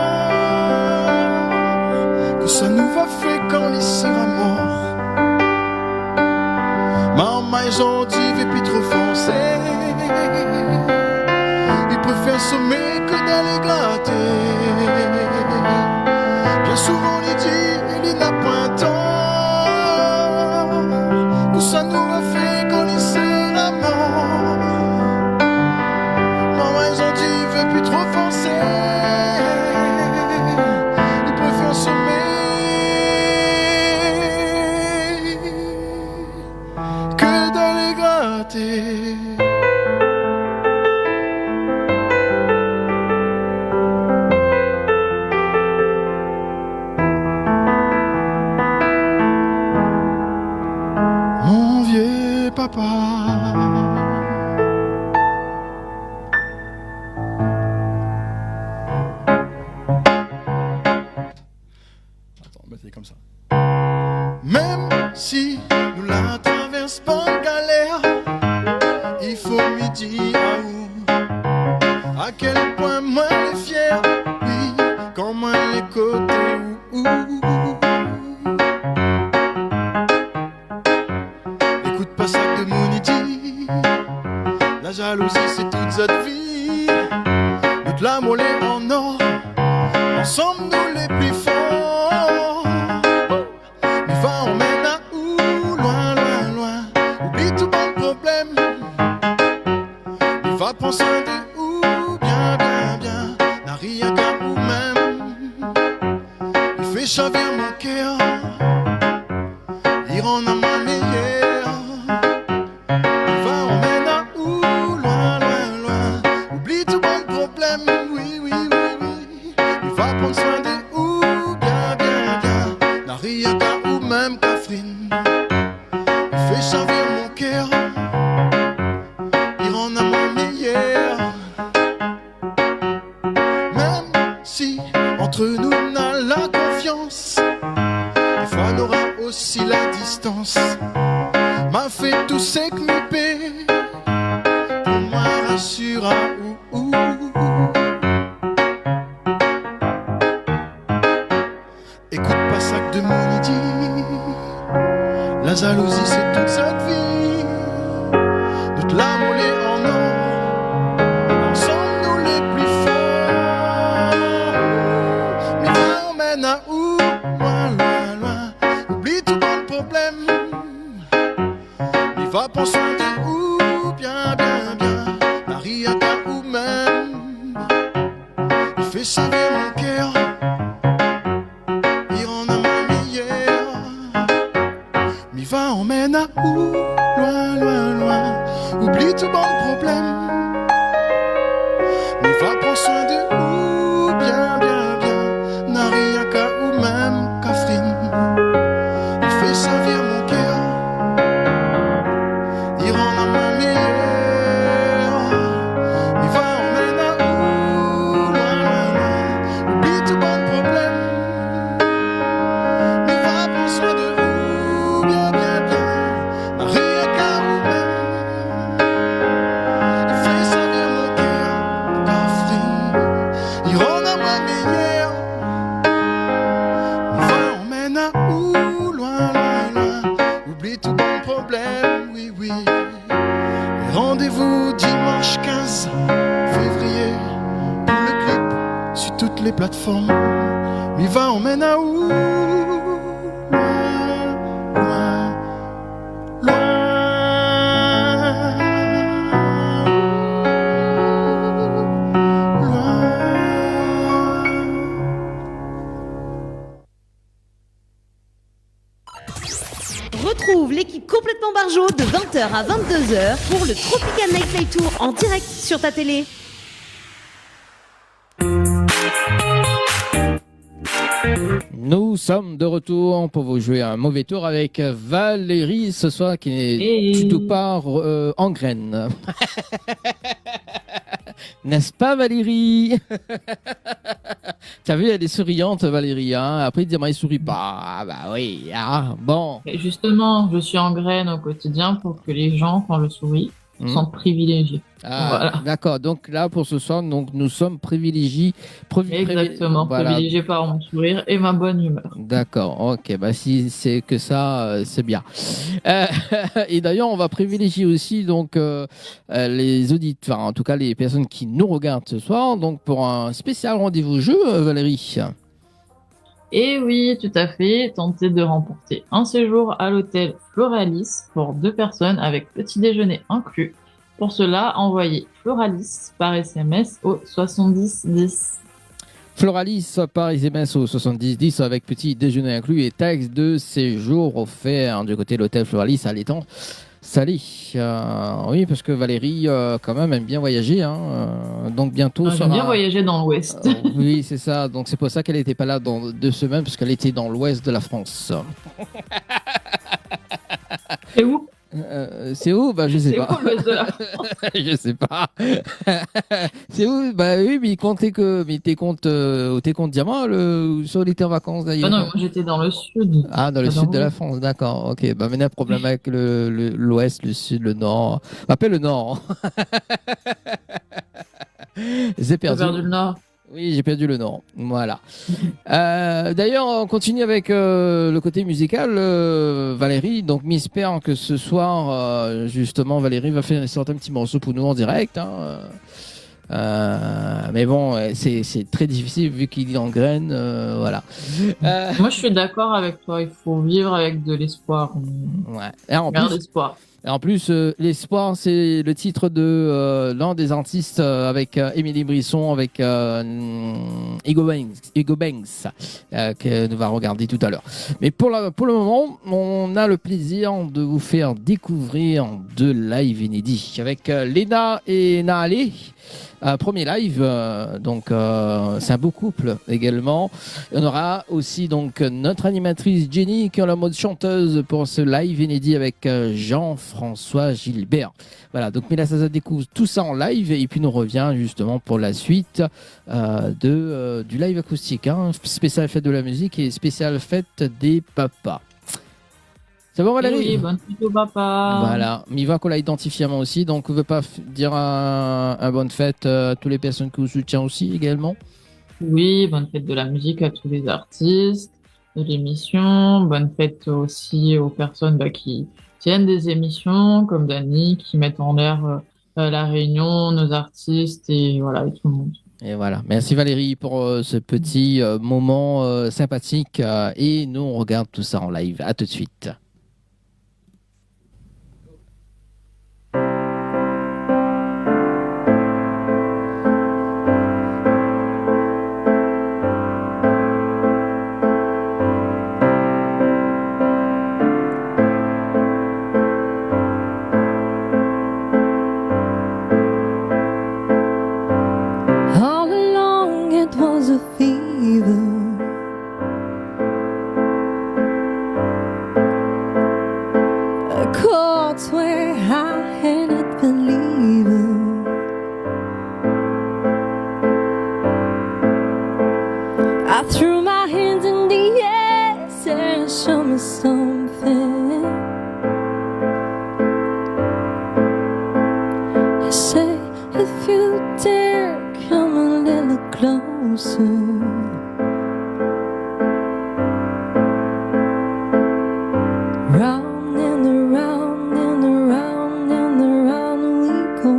Que ça nous va faire quand il sera mort. Maman ils ont dit et puis trop foncé. Il préfère sommer que d'aller gratter. Bien souvent il dit il n'a point tort. Que ça nous va faire quand il sera mort. Maman ils ont dit et puis trop foncé. Il préfère sommer que d'aller gratter. Mon vieux papa. Attends, mettez comme ça. Même si nous la traverse pas en galère, il faut midi à où. À quel point moi les fier, oui, quand moi les côtés où. Écoute pas ça de mon dit. La jalousie c'est toute cette vie. Notre l'amour les en or. Ensemble nous les plus forts. Mais va emmène à où? Loin, loin, loin. Oublie tout bon problème. Mais va prendre soin de où? Bien, bien, bien. N'a rien qu'à où même. Il fait chaver mon cœur. Il rend à ma meilleure. Va emmène à où? Loin, loin, loin. Oublie tout bon problème, oui, oui, oui, oui. Il va prendre soin de où? Bien, bien, bien. Nariaga ou même Catherine. Il fait chavir mon cœur. Il rend à mon meilleur. Même si entre nous n'a la confiance, des fois on aura aussi la distance. M'a fait tout s'écniper pour moi rassure à ou. Écoute pas ça que de mon idylle. La jalousie c'est toute cette vie. Notre l'amour est en or. Ensemble nous les plus forts. Mais va emmène à où? Loin, loin, loin. Oublie tout bon problème. Il va prendre soin de où? Bien, bien, bien. Nariaga ou même. Il fait chavir mon cœur. Il rend à mon meilleur. Mais va emmène à où? Loin, loin, loin. Oublie tout bon problème. Mais va prendre soin de où? Bien, bien, bien. Nariaga ou même Catherine. Il fait servir mon cœur. Il rend à mon meilleur. Il va emmène à où? Loin, loin, loin. Oublie tout bon problème. Mais va prendre soin de où? Bien, bien, bien. Nariaga ou même. Il fait servir mon cœur. Catherine. Il rend à mon meilleur. Il va emmène à où? Loin, loin, loin. Oublie tout bon problème, oui, oui. Et rendez-vous dimanche 15 février pour le clip sur toutes les plateformes. Il va emmène à où? Loin, loin, Retrouve l'équipe complètement barjo de 20h à 22h pour le Tropical Nightlife Tour en direct sur ta télé. Nous sommes de retour pour vous jouer un mauvais tour avec Valérie ce soir qui n'est Hey. du tout pas en graine. N'est-ce pas Valérie? T'as vu, elle est souriante Valérie, hein? Après, il dit, elle sourit pas. Ah bah oui, ah, bon. Et justement, je suis en graine au quotidien pour que les gens, quand je souris, se Hmm. sentent privilégiés. Ah, Voilà. d'accord. Donc là, pour ce soir, donc, nous sommes privilégiés. Exactement, Voilà. privilégiés par mon sourire et ma bonne humeur. D'accord, ok, bah si c'est que ça, c'est bien. Euh, et d'ailleurs, on va privilégier aussi donc les auditeurs, enfin en tout cas les personnes qui nous regardent ce soir, donc pour un spécial rendez-vous jeu, Valérie. Et oui, tout à fait, tenter de remporter un séjour à l'hôtel Floralis pour 2 personnes avec petit déjeuner inclus. Pour cela, envoyez Floralis par SMS au 7010. Floralis par SMS au 7010 avec petit déjeuner inclus et taxe de séjour offert du côté de l'hôtel Floralis à l'étang Salé. Oui, parce que Valérie, quand même, aime bien voyager. Hein, donc bientôt. J'aime bien voyager dans l'Ouest. Oui, c'est ça. Donc c'est pour ça qu'elle n'était pas là dans 2 semaines, parce qu'elle était dans l'ouest de la France. Et où? C'est où? Bah, je sais C'est pas. où l'Ouest de la France? Je sais pas. C'est où? Bah oui, mais t'es compte diamant, soit il était en vacances Ah d'ailleurs. non, moi j'étais dans le Sud. Ah, dans le Ah, sud dans de la l'Ouest. France, d'accord. Ok, bah maintenant, problème avec l'ouest, le sud, le nord. Appelle le nord. J'ai J'ai perdu. perdu le Nord. Oui, j'ai perdu le nom. Voilà. D'ailleurs, on continue avec le côté musical, Valérie. Donc, m'espère que ce soir, justement, Valérie va faire sortir un petit morceau pour nous en direct. Hein. Mais bon, c'est très difficile vu qu'il est en graine. Voilà. Moi je suis d'accord avec toi, il faut vivre avec de l'espoir. Ouais. Et en Garde plus, espoir. Et en plus, L'espoir, c'est le titre de l'un des artistes avec Émilie Brisson, avec Ego Banks, que nous va regarder tout à l'heure. Mais pour le moment, on a le plaisir de vous faire découvrir 2 lives inédits avec Léna et Nahalé. Premier live, c'est un beau couple également. On aura aussi donc notre animatrice Jenny qui est en la mode chanteuse pour ce live inédit avec Jean-François Gilbert. Voilà, donc Mélassa découvre tout ça en live et puis nous revient justement pour la suite du live acoustique, hein, spécial fête de la musique et spécial fête des papas. C'est bon, Valérie? Oui, bonne fête au papa. Voilà, Miva qu'on l'a identifié à moi aussi, donc on ne veut pas dire un bonne fête à toutes les personnes qui vous soutiennent aussi également. Oui, bonne fête de la musique à tous les artistes de l'émission. Bonne fête aussi aux personnes qui tiennent des émissions comme Dani, qui mettent en l'air la Réunion, nos artistes et voilà, et tout le monde. Et voilà, merci Valérie pour ce petit moment sympathique et nous on regarde tout ça en live. À tout de suite. All along it was a fever, a cold where I hadn't been leaving. I threw my hands in the air, said show me something. I say if you dare come a little closer. Round and around and around and around we go.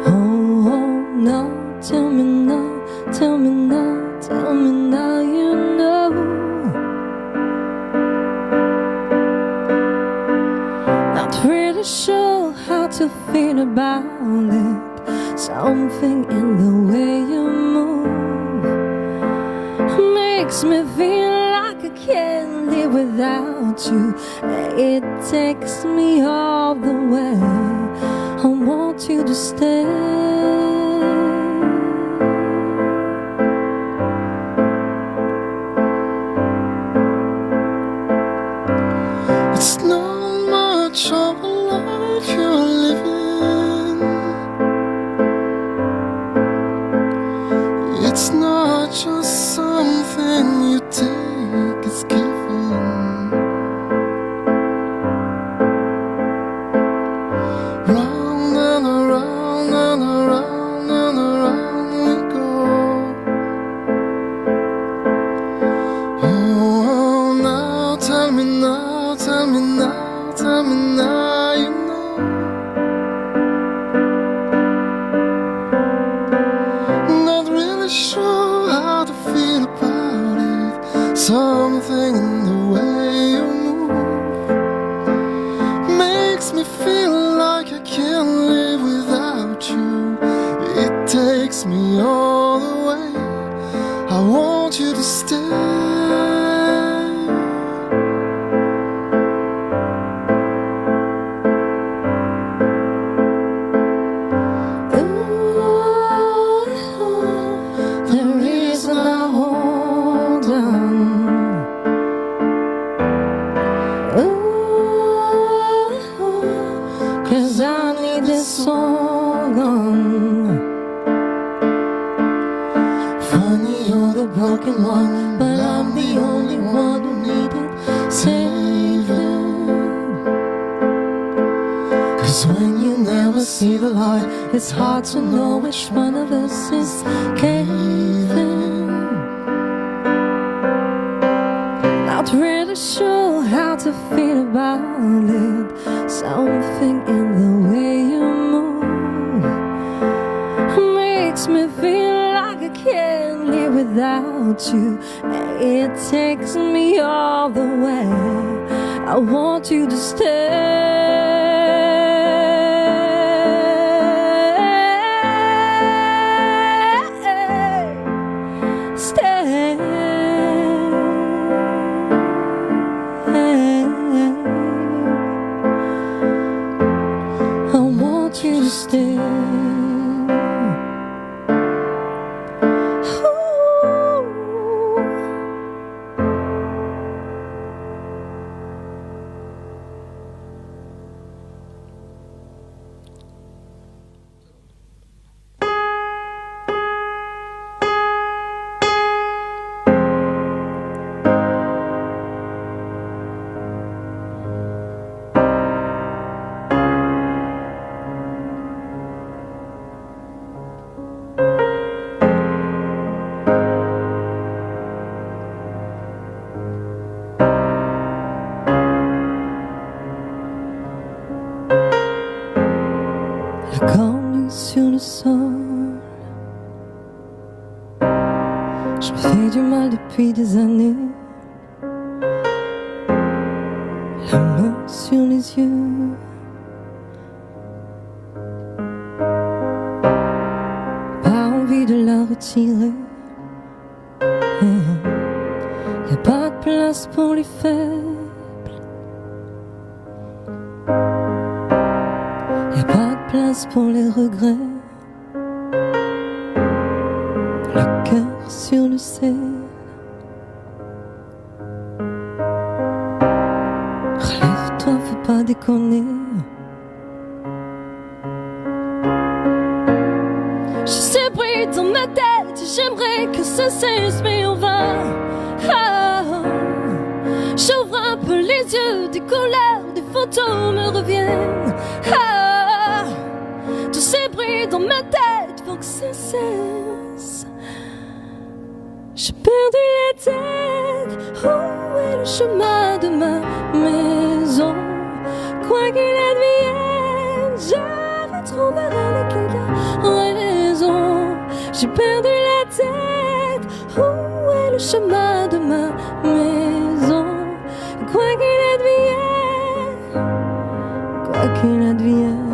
Oh, now tell me now, tell me now, tell me now you know. Not really sure how to feel about it. Something in the way you move makes me feel like I can't live without you. It takes me all the way. I want you to stay. It's not much of a life you're living. It's not just something you take, it's given. Round and around and around and around we go. Oh, now tell me now, tell me now, tell me now you know. Not really sure how to feel about it. Something in the way you move makes me feel like I can't live without you. It takes me all the way. I want you to stay. The reason I hold on, cause I need this song on. Funny, you're the broken one, But I'm the only one who needed saving. Cause when you never see the light, It's hard to know which one of us is caving. Not really sure how to feel about it. Something in the way you move makes me feel like I can't live without you. It takes me all the way. I want you to stay. I want you to stay. La cornue sur le sol. Je me fais du mal depuis des années. La main sur les yeux. Pas envie de la retirer. Y a pas de place pour les faibles. Y a pas de place pour les regrets. Le cœur sur le ciel. Relève-toi, faut pas déconner. Je sais bruit dans ma tête. J'aimerais que ça cesse, mais on va. J'ouvre un peu les yeux, des colères, des photos me reviennent. Tous ces bruits dans ma tête, faut que ça cesse. J'ai perdu la tête. Où est le chemin de ma maison? Quoi qu'il advienne, je retrouverai les clés de la raison. J'ai perdu la tête. Où est le chemin de ma maison? Quoi qu'il advienne, quoi qu'il advienne.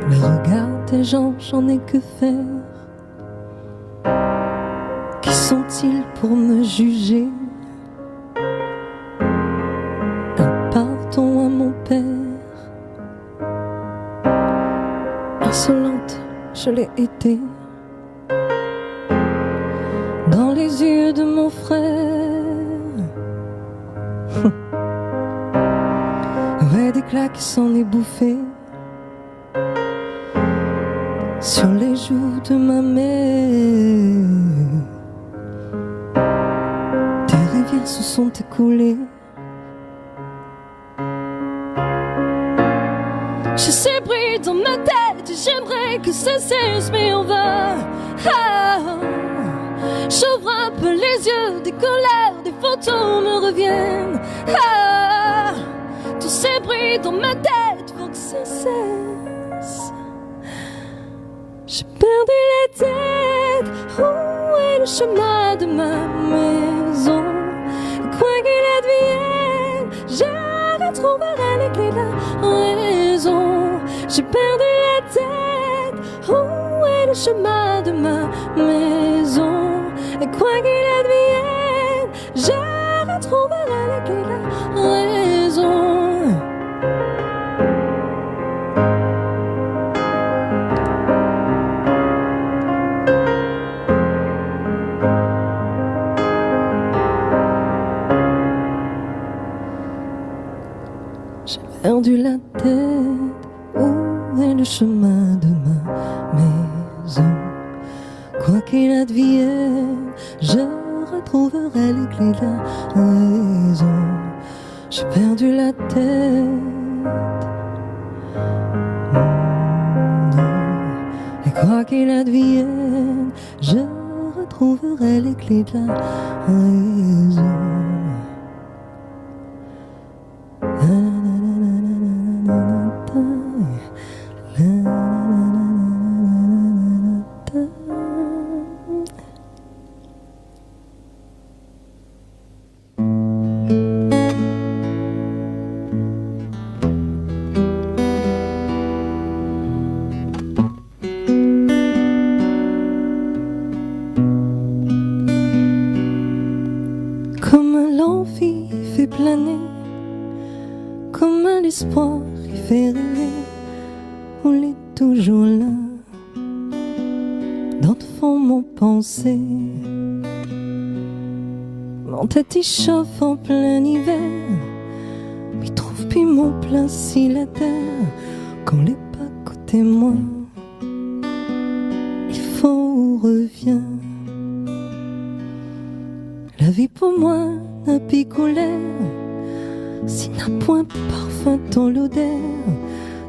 Le regard des gens, j'en ai que faire. Qui sont-ils pour me juger? Un pardon à mon père. Insolente, je l'ai été. Dans les yeux de mon frère. Ouais, des claques s'en est bouffé. Sur les joues de ma mère. Des rivières se sont écoulées. Je sais bruit dans ma tête. J'aimerais que ça cesse, mais on va. J'ouvre un peu les yeux, des colères, des photos me reviennent. Tous ces bruits dans ma tête, faut que ça cesse. J'ai perdu la tête. Où est le chemin de ma maison? Quoi qu'il advienne, je retrouverai les clés de la raison. J'ai perdu la tête. Où est le chemin de ma maison? Et quoi qu'il advienne, je retrouverai les clés de la raison. J'ai perdu la tête. Où est le chemin de ma maison? Quoi qu'il advienne, je retrouverai les clés de la raison. J'ai perdu la tête. Et quoi qu'il advienne, je retrouverai les clés de la raison. l'envie fait planer, comme un espoir qui fait rêver. On est toujours là, dans le fond mon pensée. Mon tête y chauffe en plein hiver, mais trouve plus mon plein cylindre. Quand les pas côté moi, il faut revient. La vie pour moi n'a picolé, si n'a point parfum dans l'odeur,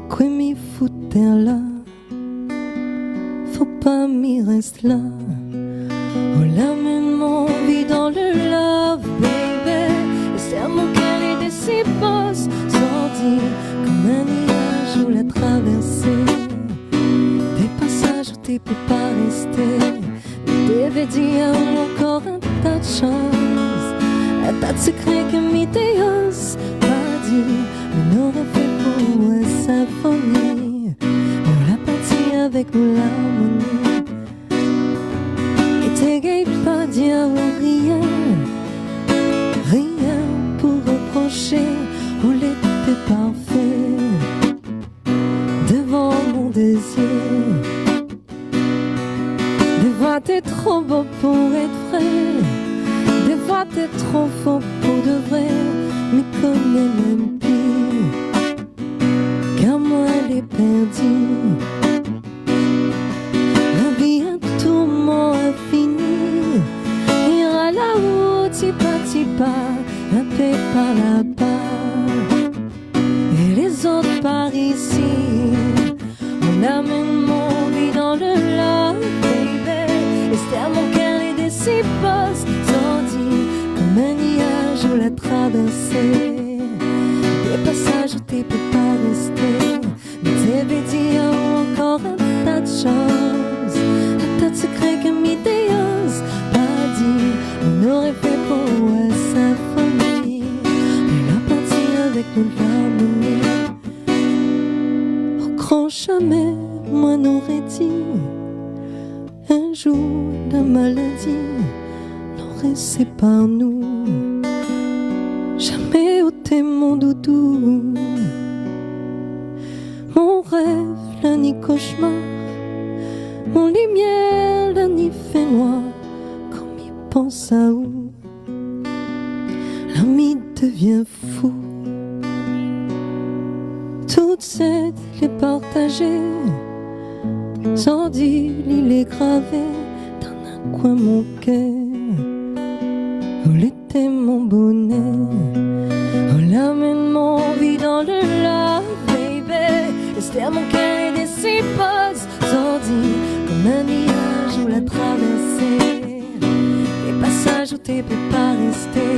quoi m'y foutait là, faut pas m'y rester là. Oh l'amène mon vie dans le love, baby, et c'est mon cœur et des si bosses, sans dire, comme un nuage où la traversée, des passages où t'es peux pas rester, devais dire encore un tas de choses, un tas de secrets que m'y déose, pas dit, mais n'aurait fait pour une symphonie, on l'a parti avec nous l'harmonie, et t'es gay pas dire rien, rien pour reprocher, où l'était parfait, devant mon désir. Des fois t'es trop beau pour être vrai, des fois t'es trop faux pour de vrai, mais connais même pire, car moi elle est perdue. La vie un tourment infini, ira là-haut, tipa, un peu par là-bas, et les autres par ici. On amène mon vie dans le love, baby, et c'est à mon cœur et des si bosses, sans dire, comme un nuage où la traversée, des passages où t'es peux pas rester, mais t'avais dit encore un tas de choses, un tas de secrets que m'y déose, pas dit, on aurait fait pour une symphonie, mais la partie avec nous l'harmonie. Grand jamais, moi n'aurais dit, un jour la maladie n'aurait séparé nous. Jamais ôté mon doudou, mon rêve, la nuit cauchemar, mon lumière, la nuit fait noir, comme il pense à où l'ami devient fou. Toute cette les partager, sans dire il est gravé dans un coin mon cœur, où était mon bonheur. Oh l'amène mon vie dans le love, baby, et c'était à mon cœur et des si bosses, sans dire, comme un nuage où la traversée, des passages où t'es peux pas rester,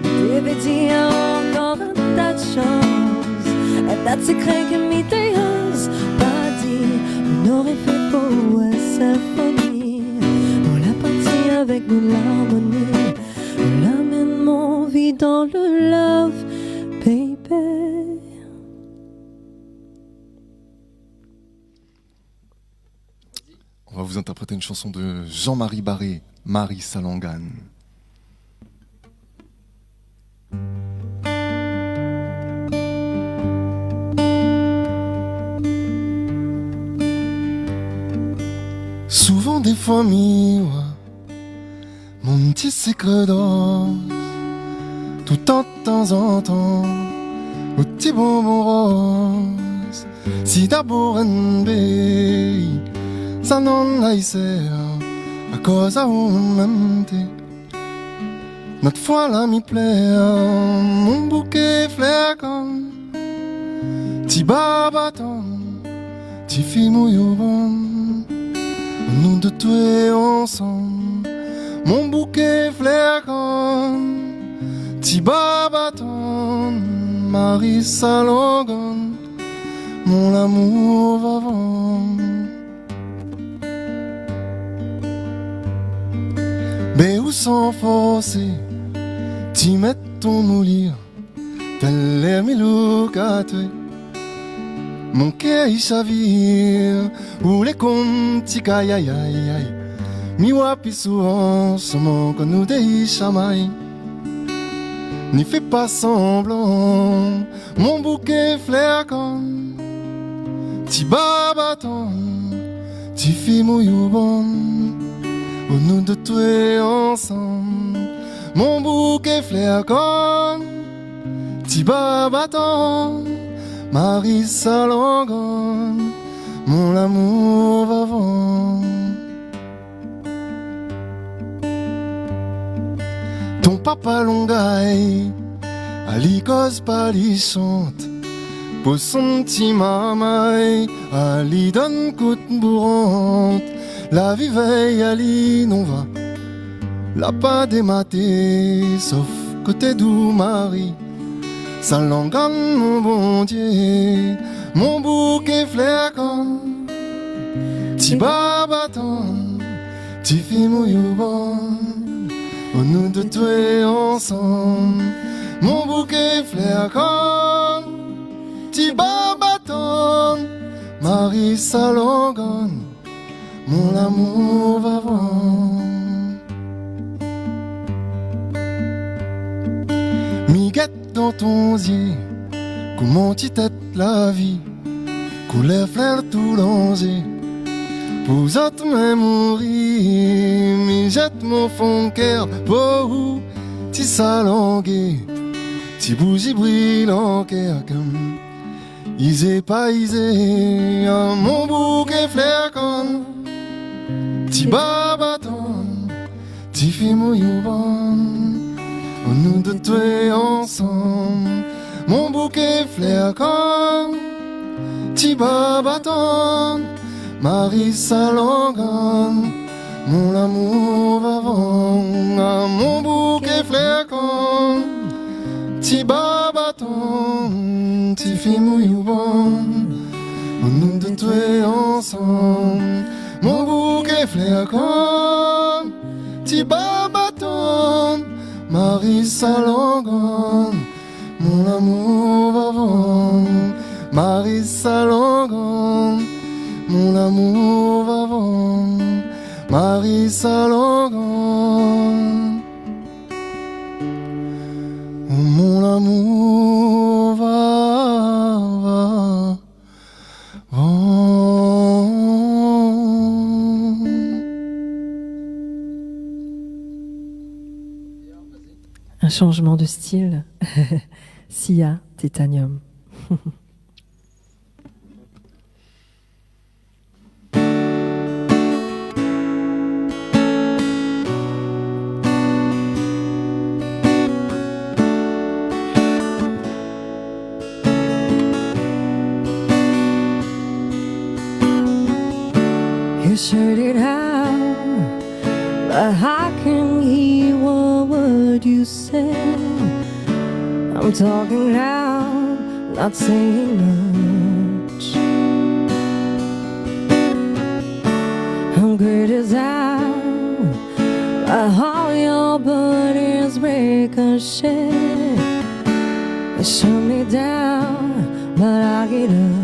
mais devais dire encore un tas de choses, un tas de secrets que m'y déose, pas dit, on aurait fait pour une symphonie, on l'a parti avec nous l'harmonie, on l'amène mon vie dans le love, baby. On va vous interpréter une chanson de Jean-Marie Barré, Marie Salangane. Souvent des fois miroir, mon petit secret d'or, tout en temps en temps, au petit bonbon rose, si d'abord un bé, ça non haïssait, à cause à même notre foi là m'y plaît, mon bouquet flair comme, ti babaton, ti fille mouillou bon. Nous deux tuer ensemble, mon bouquet flair comme ti babaton, Marie Salangane, mon amour vivant. Mais où sans forcer, t'y mets ton moulir, tel les milou qu'à tuer. Mon cœur il chavire, où les comptes aïe aïe aïe aïe, mi wapi souvent, seulement que nous des chamaille. n'y fais pas semblant. Mon bouquet flaire comme ti babaton, ti fi mouyoubon, où nous deux tuer ensemble. Mon bouquet flaire comme ti babaton, Marie Salangon, mon amour vivant. Ton papa longaille, à l'icos palissante, pour son petit mamaille, à l'y donne côte bourrante, la vie veille à l'y non va, la pas dématé, sauf côté doux Marie, sa langue mon bon Dieu, mon bouquet flair comme, ti babaton, ti fi mouyoubon, où nous deux tuer ensemble, mon bouquet flair comme ti babaton, Marie Salangon, mon amour vivant. Miguette dans ton yeux, comment tu têtes la vie, couleur fleur tout l'angers. Vous autres me mourir, mi jette mon fond cœur, pour ti salangué, ti bougie brille en cœur comme isé pas isé, mon bouquet flair comme ti babaton, ti fi mouyoubon, nous deux tuer ensemble, mon bouquet flair comme ti babaton, Marie Salangon, mon amour vivant, mon bouquet flair comme ti babaton, ti fi mouyoubon, nous deux tuer ensemble, mon bouquet flair comme ti babaton, Marie Salangon, mon amour vivant, Marie Salangon, mon amour vivant, Marie Salangon, mon amour vivant. Un changement de style. Sia, Titanium. You shut it out, but I can hear what word you said. I'm talking loud, not saying much. I'm criticized by all your buddies ricochet. They shut me down, but I get up.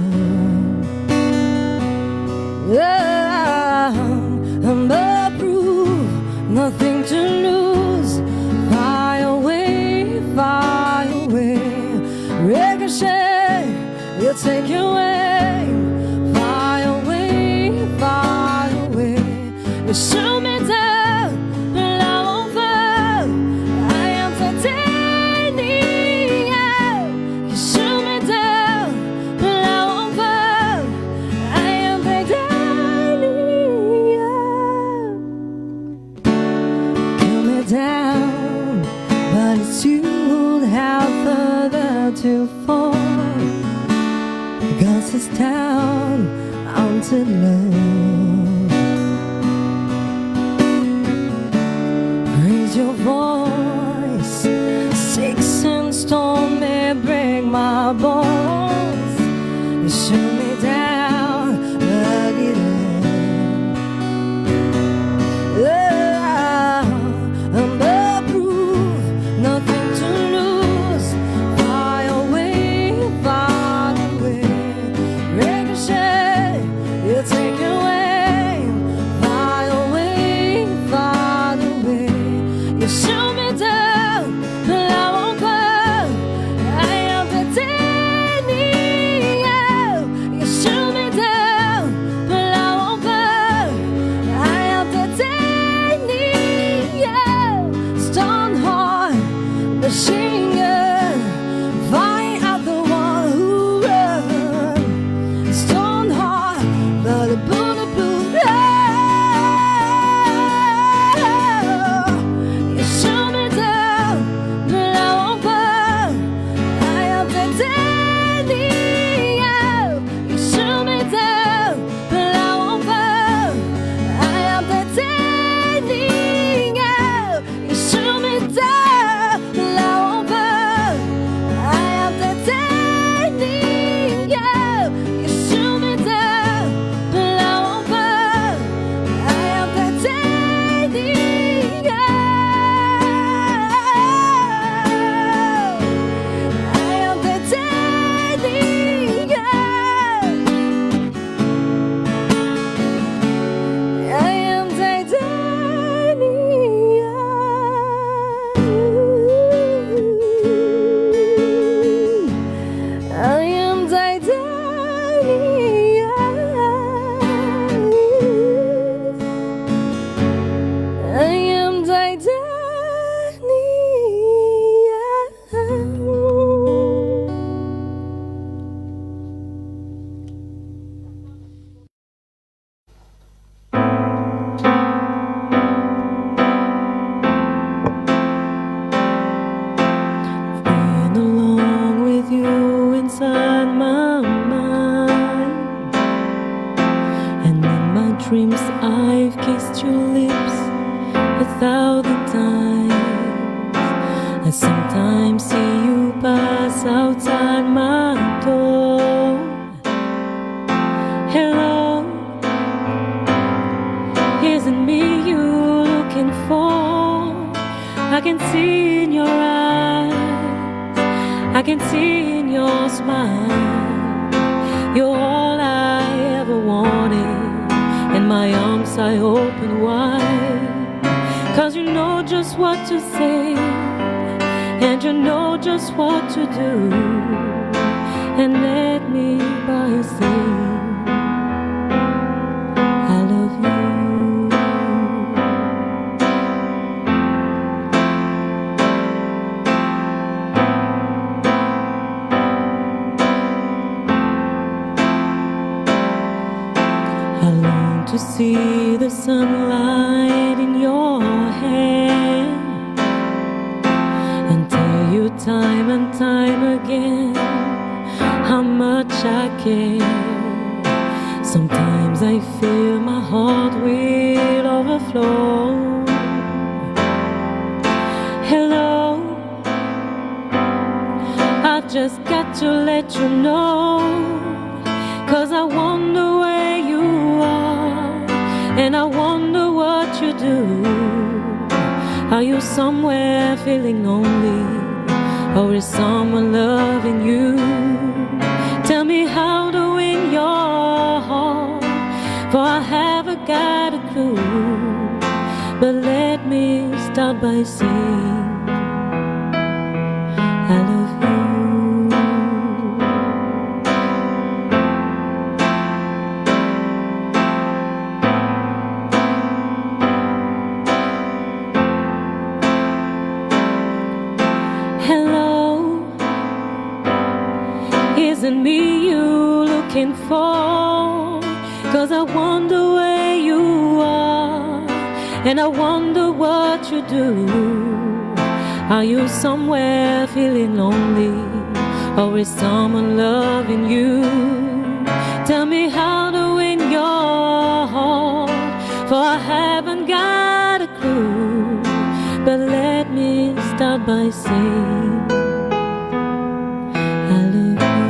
I'm approved, nothing to lose. Fly away, fly away. Ricochet, you'll take your way. Fly away, fly away. You shoot me down, but I won't fall. I am titanium. You shoot me down, but I won't fall. I am titanium. Kill me down, but it's you who have further to fall. Because it's down onto love. Raise your voice, sticks and stone may break my bones. You shoot me down, but I get up. I'm approved, nothing to lose. Fly away, far away. Ricochet, you take away. Fly away, far away. You shoot me down, but I won't fall. machine gun, firing at the one who runs. Stone hard, but a bulletproof. You shoot me down, but I won't burn. I am titanium. You shoot me down, but I won't burn. I am titanium. You shoot me down, but I won't burn. I am titanium. You shoot me down, but I won't burn. I am titanium. I am titanium. I am titanium. I am titanium. I am been along with you inside my mind, and in my dreams I've kissed your lips 1,000 times. I sometimes see you pass outside my door. Hello, isn't me you looking for? I can see in your eyes, I can see in your smile. You're all I ever wanted, and my arms I open wide. 'Cause you know just what to say, and you know just what to do. And let me by your side, I love you. I long to see the sunlight in your hair, and tell you time and time again how much I care. Sometimes I feel my heart will overflow. Hello, I just got to let you know, 'cause I wonder where you are, and I wonder what you do. Are you somewhere feeling lonely, or is someone loving you? Tell me how to win your heart, for I haven't got a clue. But let me start by saying I love you. Hello, isn't me you looking for? 'Cause I wonder where you are, and I wonder what you do. Are you somewhere feeling lonely, or is someone loving you? Tell me how to win your heart, for I haven't got a clue. But let me start by saying I love you.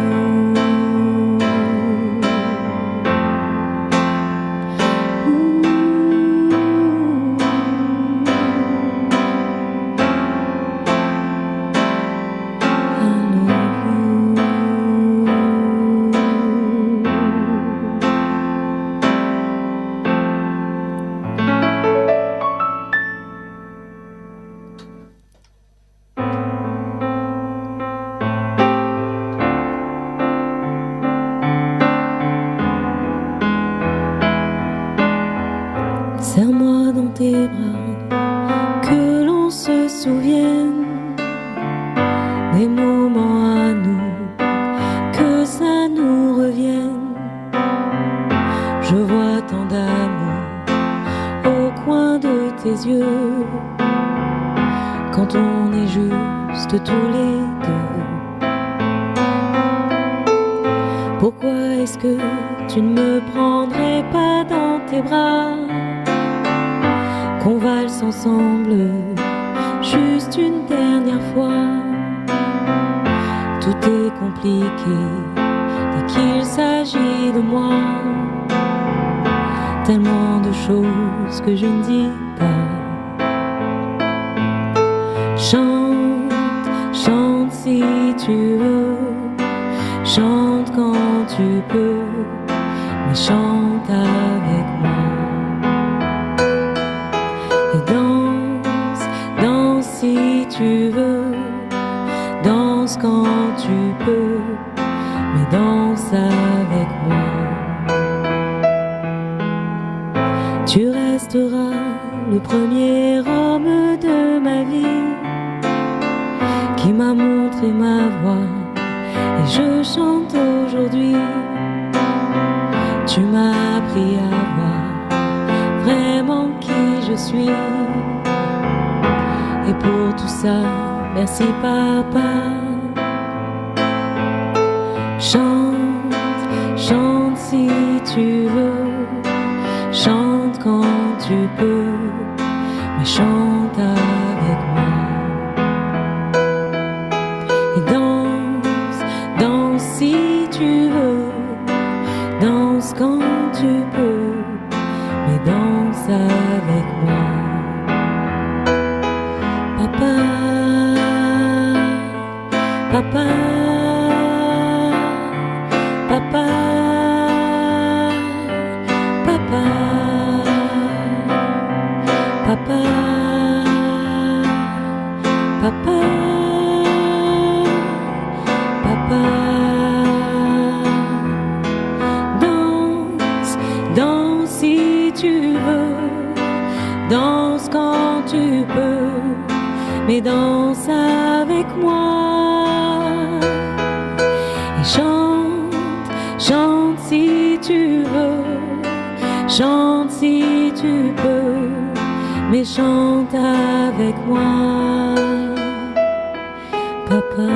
mais juste tous les deux. Pourquoi est-ce que tu ne me prendrais pas dans tes bras, qu'on valse ensemble juste une dernière fois? Tout est compliqué dès qu'il s'agit de moi. Tellement de choses que je ne dis pas. Chante, chante si tu veux, chante quand tu peux, mais chante avec moi. Et danse, danse si tu veux, danse quand tu peux, mais danse avec moi. Tu resteras le premier homme de ma vie, qui m'a montré ma voix, et je chante aujourd'hui. Tu m'as appris à voir vraiment qui je suis, et pour tout ça, merci papa. Chante, chante si tu veux, chante quand tu peux, mais chante avec moi. Et danse, danse si tu veux, danse quand tu peux, mais danse avec moi. Papa, papa, papa, papa, papa, papa, papa. Danse, danse si tu veux, danse quand tu peux, mais danse avec moi. Et chante, chante si tu veux, chante si tu peux, mais chante avec moi, papa.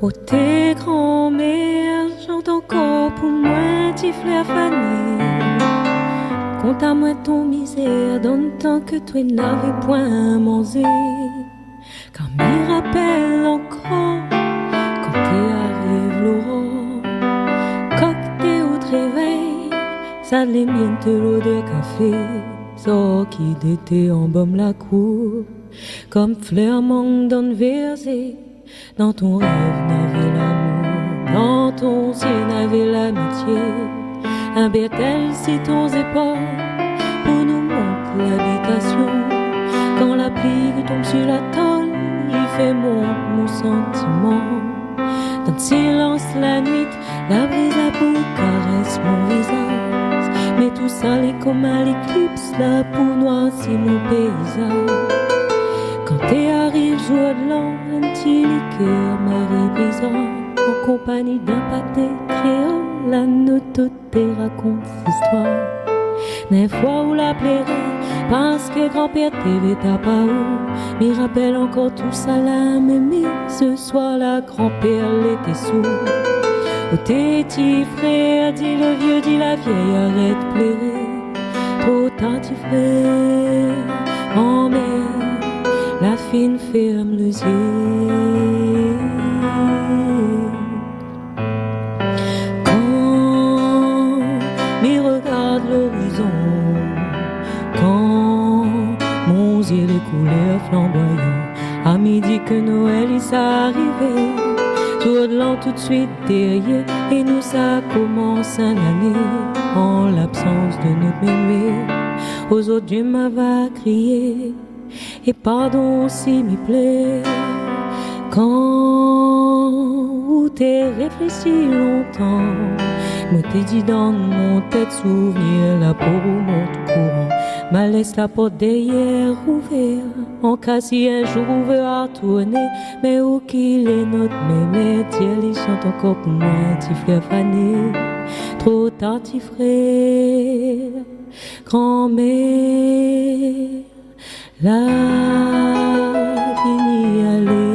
Oh tes grands-mères chantent encore pour moi, tes fleurs fanées. Compte à moi ton misère, donne tant que toi n'avais point mangé. Quand m'y rappelle encore, quand t'es arrive l'aurore, quand t'es au réveil, ça les miennes de l'odeur café, ça qui d'été en baume la cour, comme fleur manque donne versé. Dans ton rêve n'avait l'amour, dans ton ciel n'avait l'amitié. Un bétel si ton épaules pour nous montrer l'habitation. Quand la pluie tombe sur la tôle, il fait monter nos sentiments. Dans le silence la nuit, la brise à bout caresse mon visage. Mais tout ça est comme à l'éclipse, la peau noircit mon paysage. Quand t'es arrive jour de l'an, un petit liqueur Marie brisant, en compagnie d'un pâté créole, la note te raconte l'histoire. Des fois où la plairait, parce que grand-père t'avait ta parole, m'y rappelle encore tout ça là, mais ce soir-là, grand-père l'était sourd. Oh tes petits frères, dit le vieux, dit la vieille, arrête de pleurer. Trop tard, petit frère, en mer. La fine ferme les yeux. Quand m'y regarde l'horizon, quand mon yeux les couleurs flamboyants, à midi que Noël il s'arrivait, jour de l'an tout de suite derrière, et nous ça commence une année, en l'absence de notre mémoire, aux autres Dieu m'avait crié. Et pardon s'il m'y plaît, quand t'ai réfléchi longtemps. Moi t'ai dit dans mon tête souvenir la peau monte courant. Ma laisse la porte derrière ouverte. En cas si un jour on veut retourner, mais où qu'il est notre mémé, Dieu les chante encore pour moi, petit frère fané. Trop tard, petit frère, grand-mère, la vie n'y allait.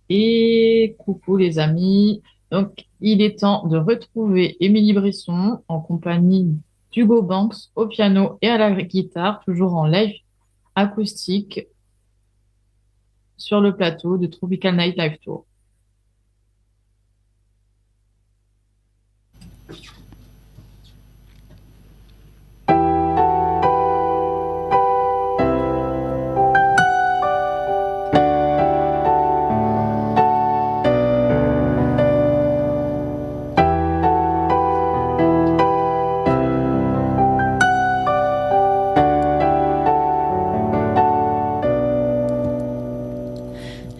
Et coucou les amis. Donc, il est temps de retrouver Émilie Brisson en compagnie d'Hugo Banks au piano et à la guitare, toujours en live acoustique sur le plateau de Tropical Night Live Tour.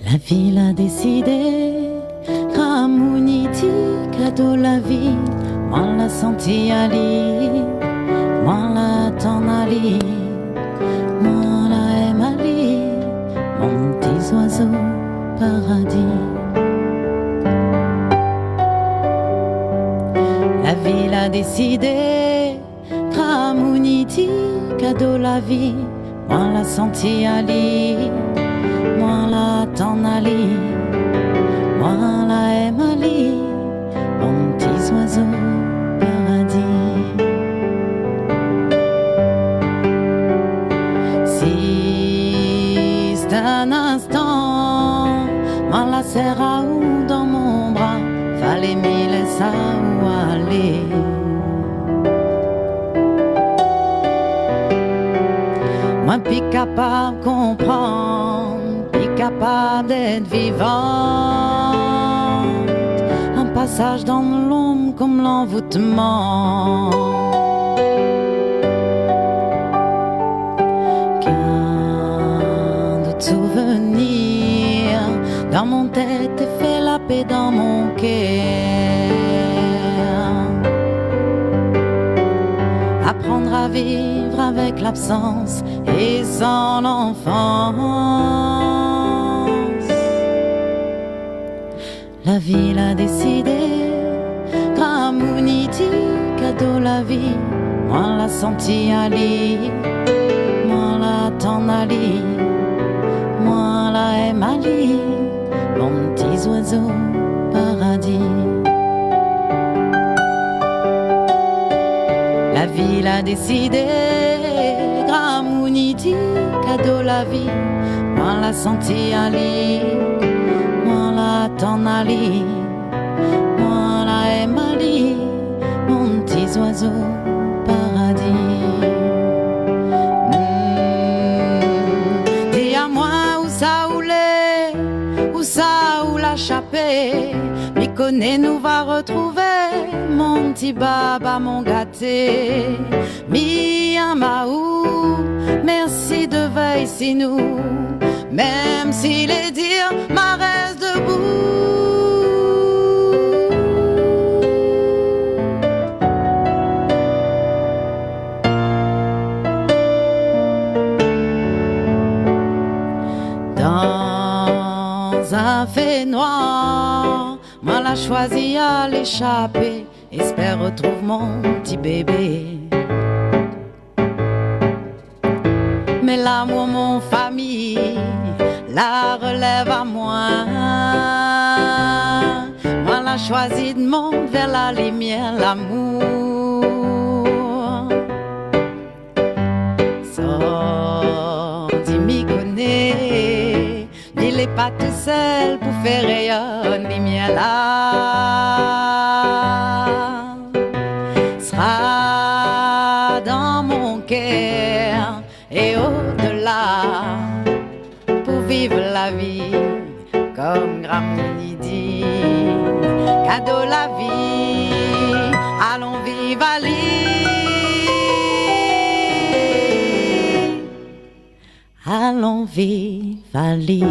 La ville a décidé, Ramouniti, cadeau la vie, moi la senti aller, moi la t'en aller, moi la aime aller, mon petit oiseau paradis. La ville a décidé, Ramouniti, cadeau la vie, moi la senti aller. Moi la t'en aller, moi la aime aller, mon petit oiseau paradis. Si c'est un instant, moi la serre à ou dans mon bras, fallait m'y laisser où aller. Moi puis capable comprendre, capable d'être vivante, un passage dans l'ombre comme l'envoûtement. Qu'un de souvenirs dans mon tête et fait la paix dans mon cœur. Apprendre à vivre avec l'absence et sans l'enfance. La ville a décidé, Gramouniti, cadeau la vie, moi la senti aller, moi la t'en aller, moi la aime aller, mon petit oiseau paradis. La ville a décidé, Gramouniti, cadeau la vie, moi la senti aller, moi la t'en aller, moi la aime aller, mon petit oiseau paradis. Dis à moi où ça oulait, où ça ou la chapée, m'y connaît nous va retrouver, mon petit baba mon gâté, mi amaou, merci de veille si nous, même si les dires ma reste debout. Dans un fait noir, moi la choisi à l'échapper, espère retrouve mon petit bébé. Mais l'amour, mon famille, la relève à moi. Moi la choisi de monter vers la lumière, l'amour. Sorti m'y connaît, il est pas sera tout seul pour faire rayonner lumière là. Sera dans mon cœur et au-delà pour vivre la vie comme Grammy dit. Cadeau la vie, allons vivre à l'île. Allons vivre à l'île.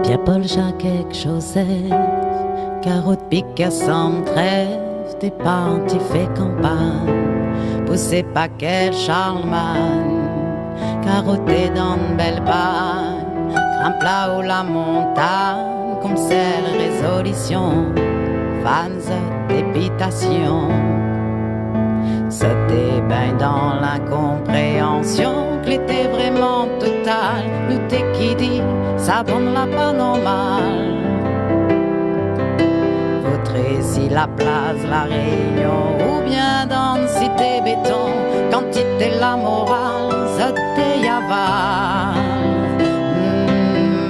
Pierre-Paul Jacques Joseph, carotte pique sans trêve, t'es parti fait campagne, poussé pas quel Charlemagne, carotté dans une belle bagne, grimpe là-haut la montagne, comme celle résolution, fans d'épitation. Sauter ben dans l'incompréhension, que l'était vraiment total, nous t'es qui dit, ça donne la pas normale. Vautrer si la place, la Réunion, ou bien dans une cité béton, quantité la morale, sauter yaval.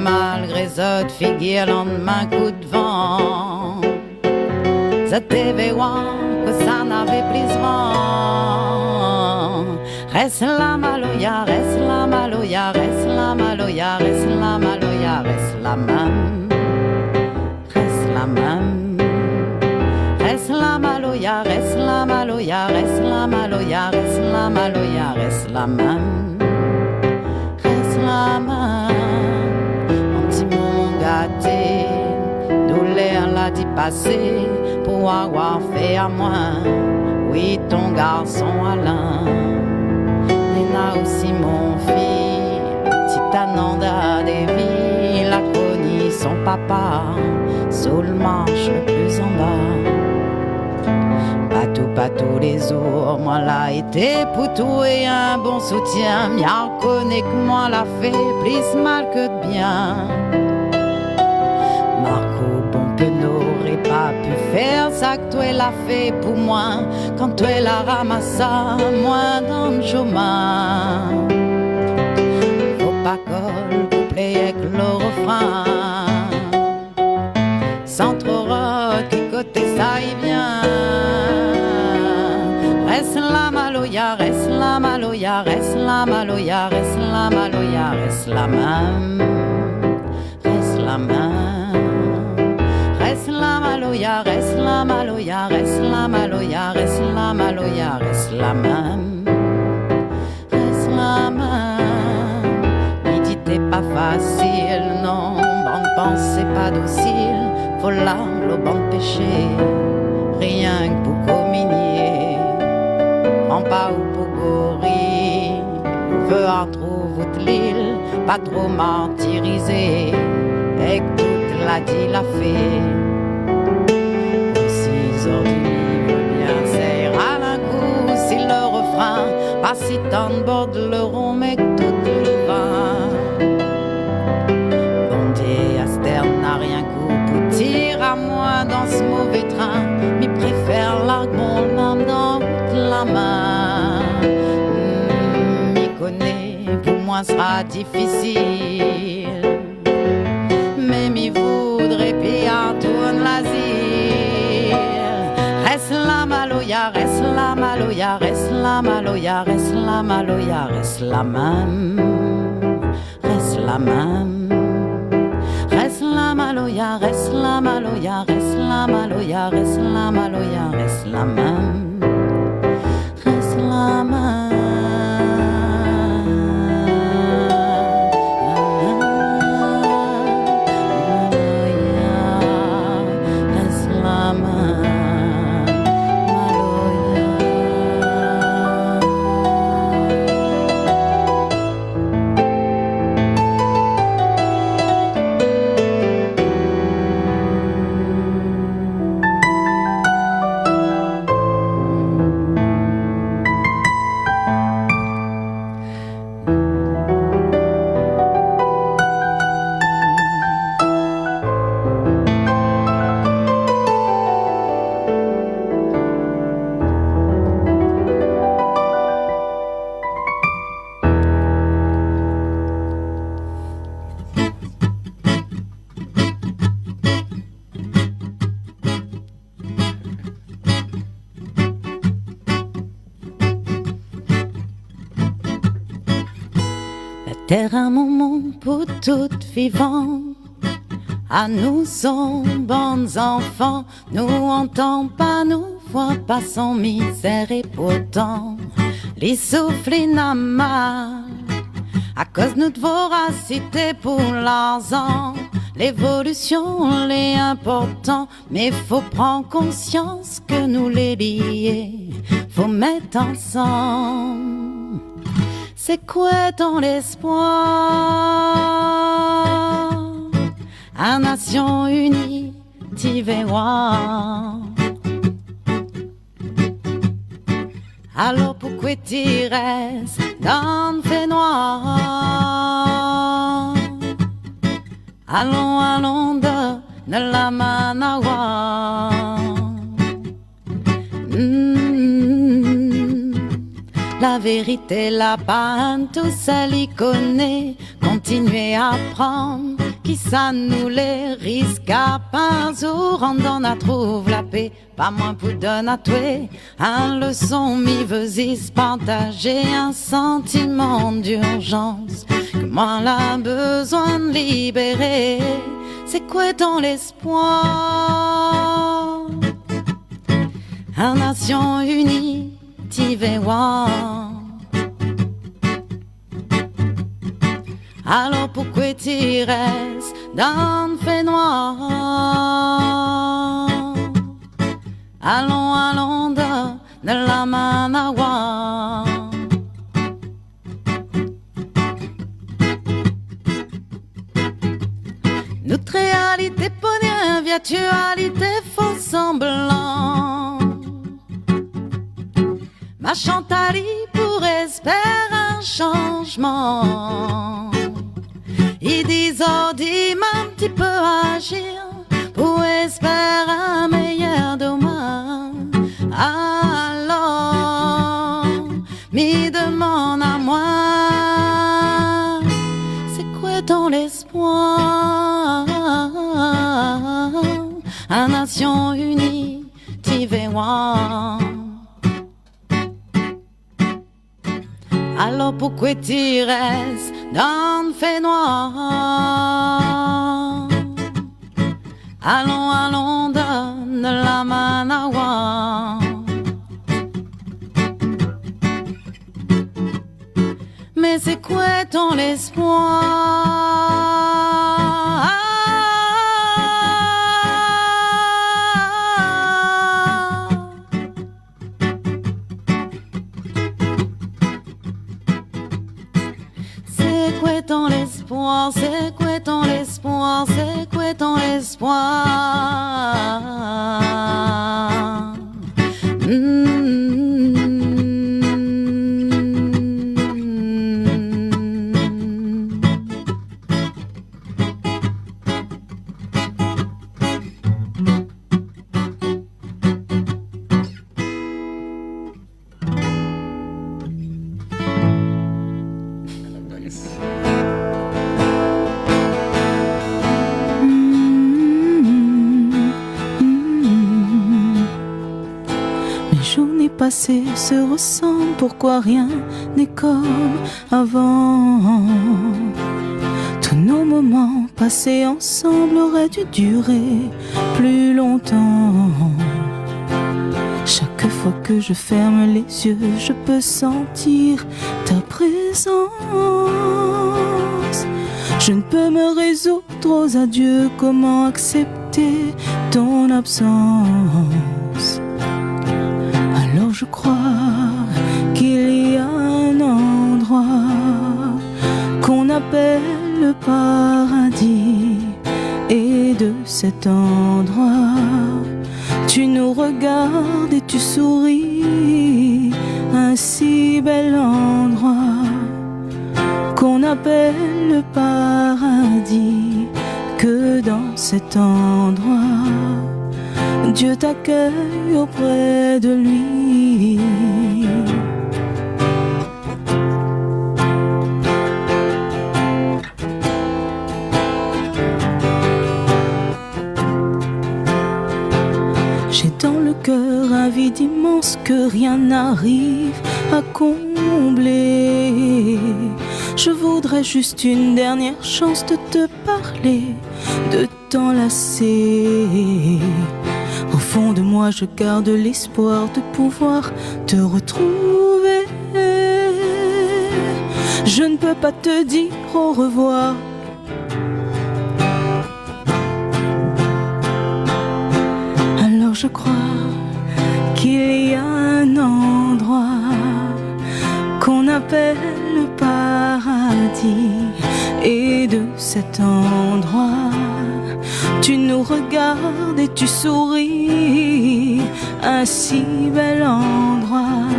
Malgré cette figure, lendemain coup de vent, sauter véouan, que ça n'avait plus vent. Reste la maloya, reste la maloya, reste la maloya, reste la maloya, reste la même, reste la même. Reste la maloya, reste la maloya, reste la maloya, reste la maloya, reste la même, reste la même. Un petit monde gâté, douleur l'a dit passer, pour avoir fait à moi, oui ton garçon Alain. Nena aussi mon fils, Titananda Devi, il a connu son papa, sous le marche plus en bas. Pas tous les jours, moi l'a été pour tout et un bon soutien. M'a reconnaît que moi l'a fait plus mal que de bien. Marco Bonpe n'aurait pas pu faire ça que toi l'a fait pour moi. Quand toi l'a ramassé, moi dans le chemin. Faut pas coller couplet avec le refrain. Sans trop côté ça y vient. Reste la maloya, reste la maloya, reste la maloya, reste la maloya, reste la même, reste la même. Reste la maloya, reste la maloya, reste la maloya, reste la maloya, reste la même, reste la même. Midi t'es pas facile, non, bonne pensée pas docile. Faut l'arbre au bon péché, rien que pour communier. En pas ou pour gorille, veut en trouver l'île, pas trop martyrisé, et que toute la dit la fait. Aux 6 heures du livre, bien serre à l'un coup, si le refrain, pas si tant de bord de le rond, mais que tout le vin. Bondier, Asterne n'a rien tire à moi dans ce mauvais train, mais préfère largue mon âme dans la main. M'y connaît, pour moi sera difficile, mais m'y voudrait puis Antoine l'asile. Reste la maloya, reste la maloya, reste la maloya, reste la maloya, reste la même, reste la même. Reste la maloya, reste la maloya, reste la maloya, reste la maloya, reste la même, reste la même. Maloya. Terre un moment pour tout vivant. À nous sont bons enfants, nous entend pas, nous voit pas sans misère et pourtant les souffles n'a mal. À cause de notre voracité pour l'argent, l'évolution est important, mais faut prendre conscience que nous les liés, faut mettre ensemble. C'est quoi dans l'espoir? À Nations Unies, t'y verras. Alors pourquoi tu restes dans le fait noir? Allons, allons de la Manawa. La vérité, la panne, tout ça l'y connaît. Continuez à apprendre, qui ça nous les risque à pas jour, on en a trouve la paix, pas moins pour donner à toi. Un leçon, mi veut partager un sentiment d'urgence que moi l'a besoin de libérer. C'est quoi dans l'espoir? À Nations Unies, t'y verras. Alors pourquoi tu restes dans le fait noir? Allons, allons de la Manawa. Notre réalité prenait une virtualité faux semblant. Ma Chantali pour espérer un changement. Ils disent, oh, dis-moi un petit peu agir pour espérer un meilleur demain. Alors, m'y demande à moi, c'est quoi ton espoir? À Nations Unies, t'y verras. Alors pourquoi tu restes dans le fait noir? Allons, allons de la Manawa. Mais c'est quoi ton espoir? C'est quoi ton espoir? C'est quoi ton espoir? C'est quoi ton espoir? Passé se ressemble, pourquoi rien n'est comme avant? Tous nos moments passés ensemble auraient dû durer plus longtemps. Chaque fois que je ferme les yeux, je peux sentir ta présence. Je ne peux me résoudre aux adieux, comment accepter ton absence? Alors je crois qu'il y a un endroit qu'on appelle le paradis. Et de cet endroit, tu nous regardes et tu souris. Un si bel endroit qu'on appelle le paradis. Que dans cet endroit, Dieu t'accueille auprès de lui. J'ai dans le cœur un vide immense que rien n'arrive à combler. Je voudrais juste une dernière chance de te parler, de t'enlacer. Au fond de moi, je garde l'espoir de pouvoir te retrouver. Je ne peux pas te dire au revoir. Alors je crois qu'il y a un endroit qu'on appelle le paradis. Et de cet endroit, tu nous regardes et tu souris. Un si bel endroit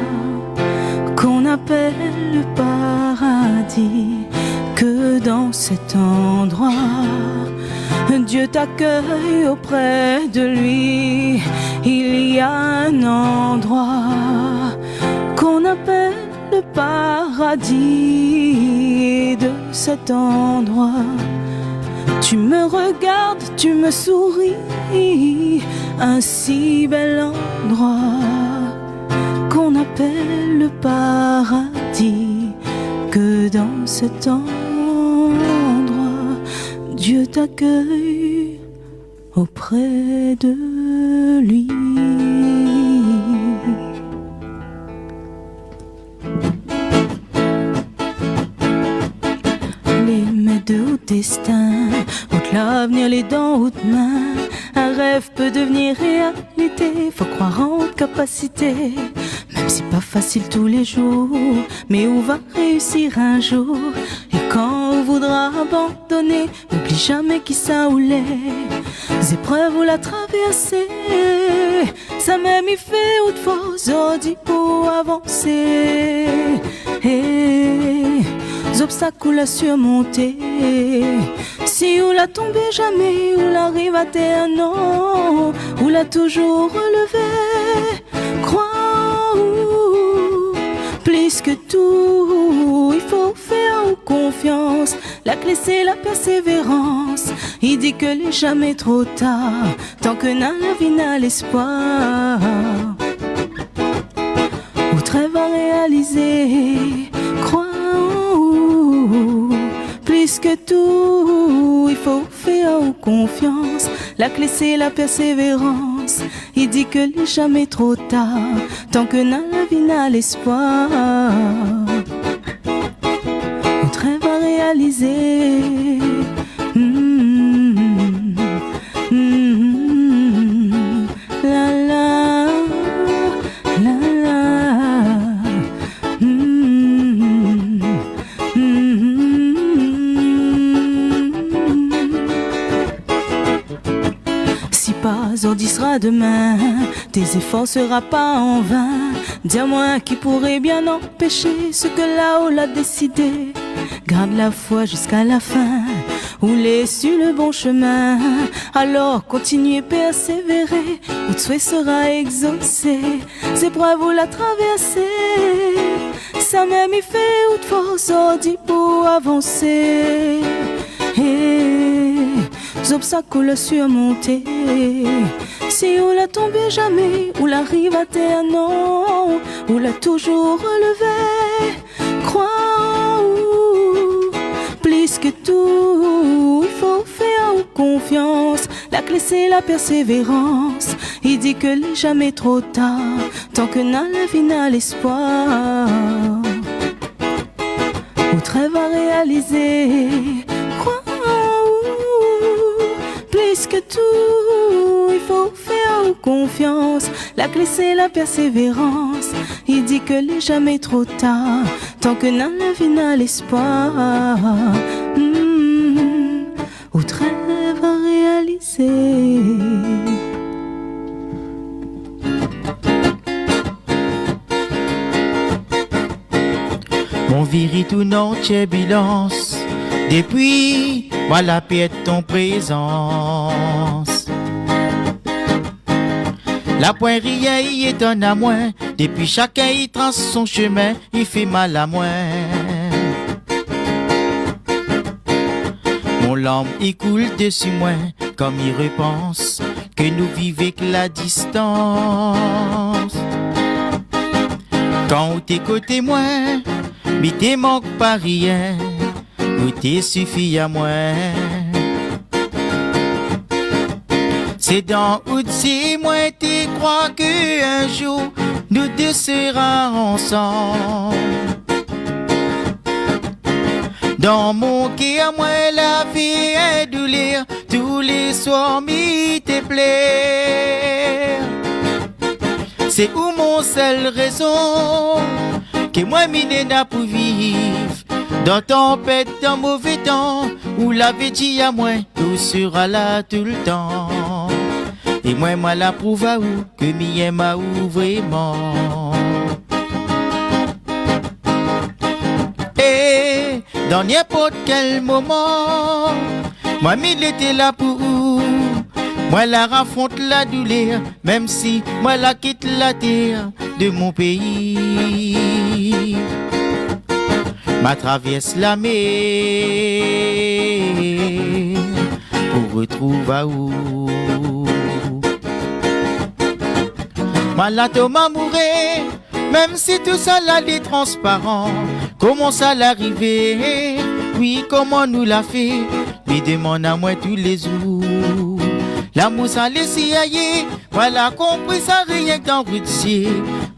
qu'on appelle le paradis. Que dans cet endroit, Dieu t'accueille auprès de lui. Il y a un endroit qu'on appelle le paradis. Et de cet endroit, tu me regardes, tu me souris. Un si bel endroit qu'on appelle le paradis. Que dans cet endroit, Dieu t'accueille auprès de lui. Les mains de haut destin, haute l'avenir, les dents haute main. Un rêve peut devenir réalité, faut croire en haute capacité. Même si pas facile tous les jours, mais on va réussir un jour. Et quand on voudra abandonner, n'oublie jamais qui ça ou les épreuves ou la traverser. Ça même il fait haute force, dit pour avancer. Les obstacles à surmonter. Si on l'a tombé jamais, ou l'arrive à terre, non, ou l'a toujours relevé. Crois plus que tout, il faut faire confiance. La clé c'est la persévérance. Il dit que n'est jamais trop tard, tant que n'a la vie n'a l'espoir. Votre rêve à réaliser, crois plus que tout, il faut faire confiance. La clé c'est la persévérance. Il dit que n'est jamais trop tard, tant que n'a la vie n'a l'espoir. Votre rêve à réaliser. La la, la la. Si pas aujourd'hui sera demain, tes efforts sera pas en vain. Dis-moi qui pourrait bien empêcher ce que là-haut l'a décidé. Garde la foi jusqu'à la fin, roulez sur le bon chemin. Alors continuez, persévérer, votre souhait sera exaucé. Épreuve vous la traversez, ça même il fait haute force, dit pour avancer. Les obstacles à surmonter. Si on l'a tombé jamais, ou l'arrive à terre, non, ou l'a toujours relevé. Crois plus que tout, il faut faire confiance. La clé c'est la persévérance. Il dit que n'est jamais trop tard, tant que n'a la vie n'a l'espoir. Votre rêve à réaliser, crois plus que tout, il faut faire confiance. La clé c'est la persévérance. Il dit que n'est jamais trop tard, tant que n'a la vie n'a l'espoir. Autre rêve à réaliser. Mon viri tout noche bilance, depuis moi la paix de ton présence. La poirie y étonne à moins, depuis chacun y trace son chemin, il fait mal à moins. Mon larme y coule dessus moi, comme il repense que nous vivons que la distance. Quand t'es côté moi, mais t'es manque pas rien, ou t'es suffit à moi. C'est dans Outsi, moi t'es crois que un jour nous deux serons ensemble. Dans mon cœur, moi la vie est douleur, tous les soirs m'y te plaire. C'est où mon seul raison que moi m'y pour vivre. Dans tempête, dans mauvais temps, où la vie dit à moi, tout sera là tout le temps. Et moi la prouve à où, que m'y aime à où vraiment. Et dans n'importe quel moment, moi m'il était là pour où. Moi la raffronte la douleur, même si moi la quitte la terre de mon pays. Ma traverse la mer pour retrouver à où. Moi la tombe mourir, même si tout ça là est transparent. Comment ça l'arriver? Oui, comment nous l'a fait? Mais demande à moi tous les jours. L'amour ça laissé ailler, voilà compris ça rien que dans routier.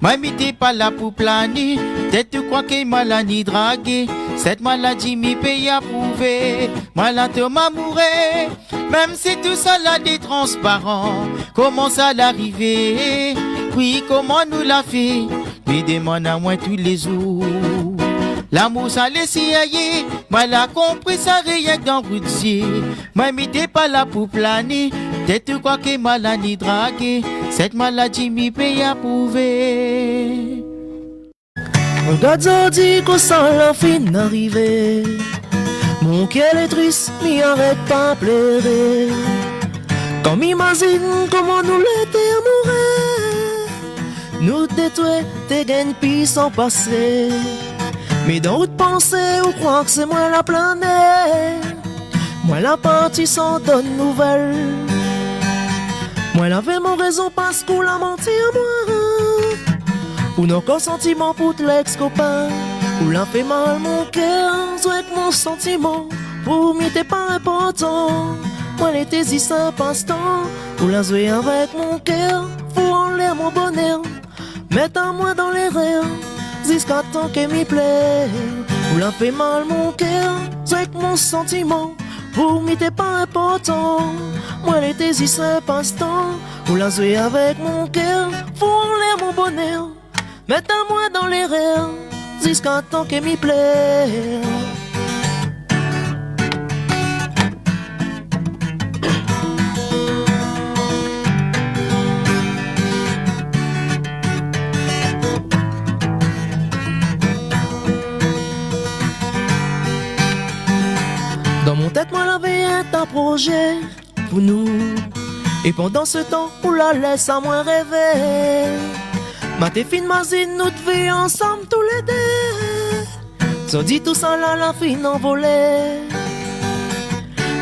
Moi m'était pas là pour planer, peut-être tu crois que maladie dragué. Cette maladie m'y paye à prouver. Moi la tombe mourir, même si tout ça là est transparent. Comment ça l'arriver? Oui, comment nous l'a fait? Mais demande à moi tous les jours. L'amour ça laissé ailler, moi la compris ça rien que dans routier. Moi m'était pas là pour planer, peut-être tu crois que maladie dragué. Cette maladie m'y paye à prouver. Regarde ça dit qu'on sent la fin arriver. Mon cœur est triste, m'y arrête pas pleurer. Quand m'imagine comment nous l'étions amoureux, nous détruire, t'es gagne pis sans passer. Mais dans où de penser ou croire que c'est moi la planète. Moi la partie sans donne nouvelle. Moi l'avais mon raison parce qu'on l'a menti à moi. Ou non qu'un sentiment pour l'ex-copain. Ou l'a fait mal mon cœur, avec mon sentiment. Pour moi t'es pas important. Moi l'étais ici un passe-temps. Ou l'a joué avec mon cœur, faut en l'air mon bonheur. Mets-moi dans les rêves. Jusqu'à temps que m'y plaît. Ou l'a fait mal mon cœur, avec mon sentiment. Pour moi t'es pas important. Moi l'étais ici un passe-temps. Ou l'a joué avec mon cœur, faut en l'air mon bonheur. Mets-moi dans les rêves, jusqu'à temps que m'y plaît. Dans mon tête, moi, l'avais un projet pour nous. Et pendant ce temps, on la laisse à moins rêver. Ma fine mazine, nous devons ensemble tous les deux. Ça dit tout ça là, la fine envolée.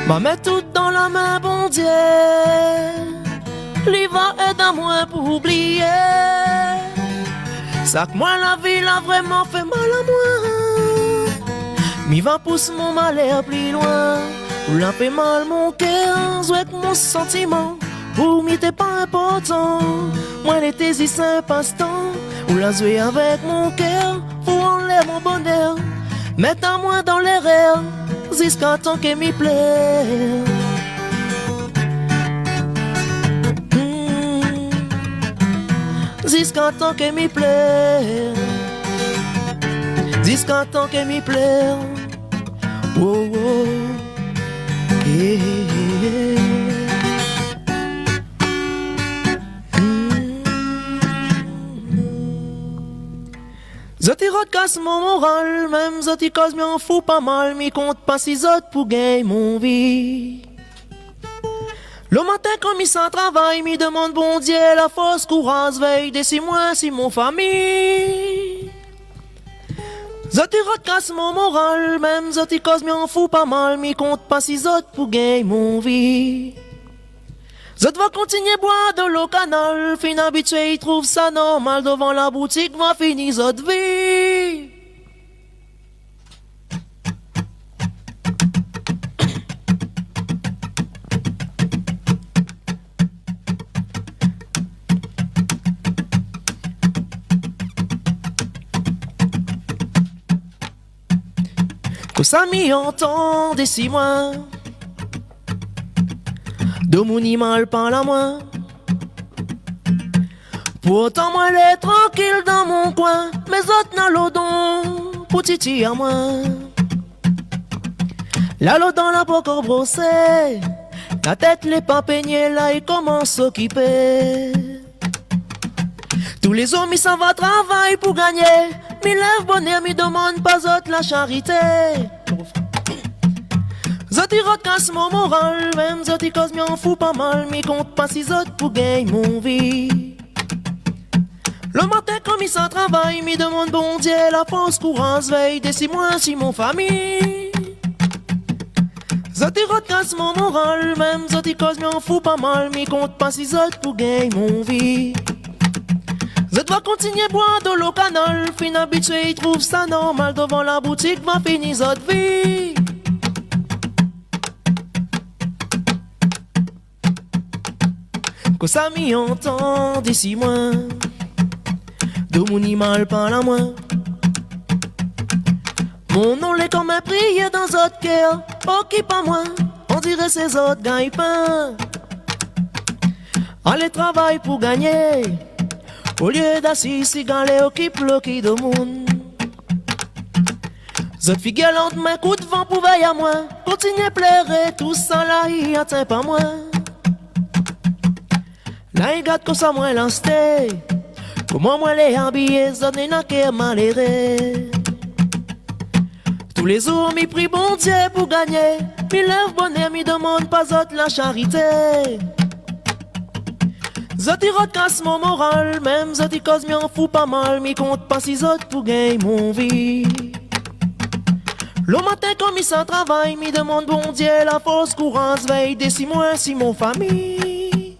Ma met tout dans la main, bon Dieu. L'Iva aide à moi pour oublier. Ça que moi la vie l'a vraiment fait mal à moi. Mi va pousser mon malheur plus loin. Ou l'a fait mal mon cœur, avec mon sentiment. Pour moi t'es pas important. Moi l'étais ici un passe-temps. Ou l'a joué avec mon cœur, faut en l'air mon bonheur. Mets-moi dans les rêves, jusqu'à temps que m'y plaît. Jusqu'à temps que m'y plaît. Jusqu'à temps que m'y plaît. Oh, oh. Yeah. Zoti rot casse mon moral, même zoti cause m'en fout pas mal, m'y compte pas si zot pour gagner mon vie. Le matin quand m'y sans travail, m'y demande bon Dieu la force, courage, veille de 6 mois, si mon famille. Zoti rot casse mon moral, même zoti cause m'en fout pas mal, m'y compte pas si zot pour gagner mon vie. Zot va continuer boire de l'eau canal, fin habitué, il trouve ça normal devant la boutique, va finir zot vie. Que ça m'y entend des 6 mois. De mon mal parle à moi. Pourtant moi l'est tranquille dans mon coin. Mes autres n'a l'odon pour titi à moi. La l'odon n'a pas encore brossé. La tête n'est pas peignée là il commence à s'occuper. Tous les hommes ils s'en vont travailler pour gagner. Mi lève bonheur, mi demande pas autre la charité. Zoti rot casse mon moral, même zoti cause mi en fout pas mal, mi compte pas si autres pour gagner mon vie. Le matin comme il s'en travaille, mi demande bon Dieu la force courance veille des 6 mois si mon famille. Zoti rot casse mon moral, même zoti cause mi en fout pas mal, mi compte pas si autres pour gagner mon vie. Je dois continuer boire de l'eau canal. Fin habitué, il trouve ça normal. Devant la boutique, va finir votre vie. Que ça m'y entend des 6 mois. De mon mal parle à moi. Mon nom l'est comme un prière dans votre cœur. Ok, pas moi. On dirait ces autres gagne-pain. Allez, travaille pour gagner. Au lieu d'assis, si galé occupe le qui de monde. Zot fille galante, mais coup de vent pour veiller à moi. Continuez pleurer, tout ça là, il atteint pas moi. Là, il garde que ça, moi, lancé. Comment moi les habillés, zot n'est n'a qu'à malheureux. Tous les jours, m'y prie bon Dieu pour gagner. Mi lève bonheur, mi demande pas zot la charité. Zoti rot casse mon moral, même zoti cause mi en fout pas mal, mi compte pas si autres pour gagner mon vie. Le matin comme il s'en travaille, mi demande bon Dieu la force courance veille des 6 mois si mon famille.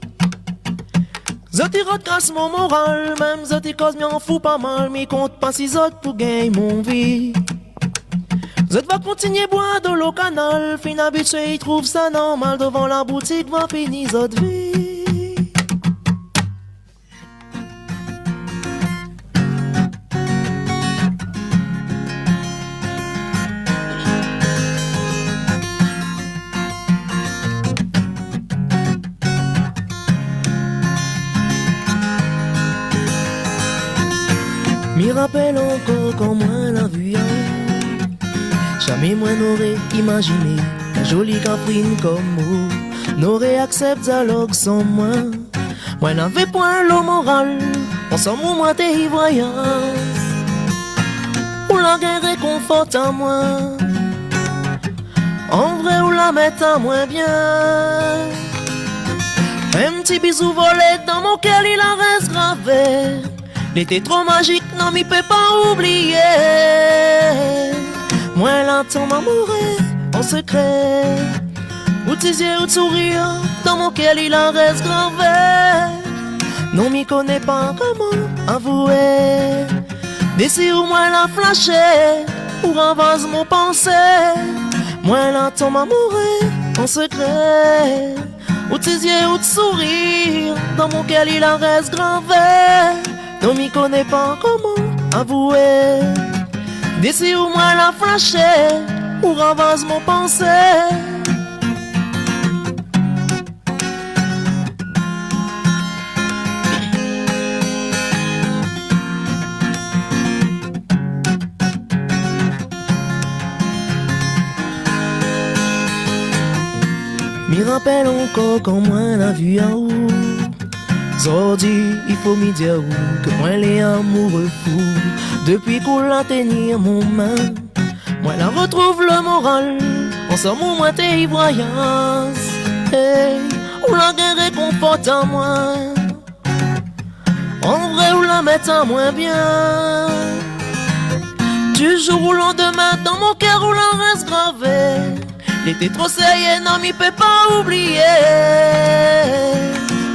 Zoti rot casse mon moral, même zoti cause mi en fout pas mal, mi compte pas si autres pour gagner mon vie. Zot va continuer boire de l'eau canal, fin habitué, il trouve ça normal, devant la boutique va finir zot vie. M'y rappelle encore quand moi la vu. Jamais moi n'aurais imaginé la jolie caprine comme vous n'aurait accepté dialogue sans moi. Moi n'avais point le moral, on s'en moi tes voyances. Ou la guerre réconforte à moi. En vrai ou la mettre à moins bien. Un petit bisou volé dans mon cœur il en reste gravé. L'été trop magique, non m'y peut pas oublier. Moi l'entends m'amourer en secret. Ou tes yeux ou de sourire, dans mon cœur il en reste gravé. Non m'y connais pas comment avouer. D'ici où moi la flashé, ou renvase mon pensée. Moi l'entends m'amourer en secret. Ou tes yeux ou de sourire, dans mon cœur il en reste gravé. Non m'y connais pas comment avouer. D'ici où moi la flashé, ou renvase mon pensée. M'y rappelle encore quand moi la vu à où. Zordi, il faut m'y dire où que moi les amoureux fous. Depuis qu'on l'a tenir mon main, moi la retrouve le moral. Ensemble moi tes voyances. Hey, où la guerre réconforte à moi. En vrai où la mettre à moins bien. Du jour au lendemain dans mon cœur où la reste gravé. L'été trop sérieux, non m'y peut pas oublier.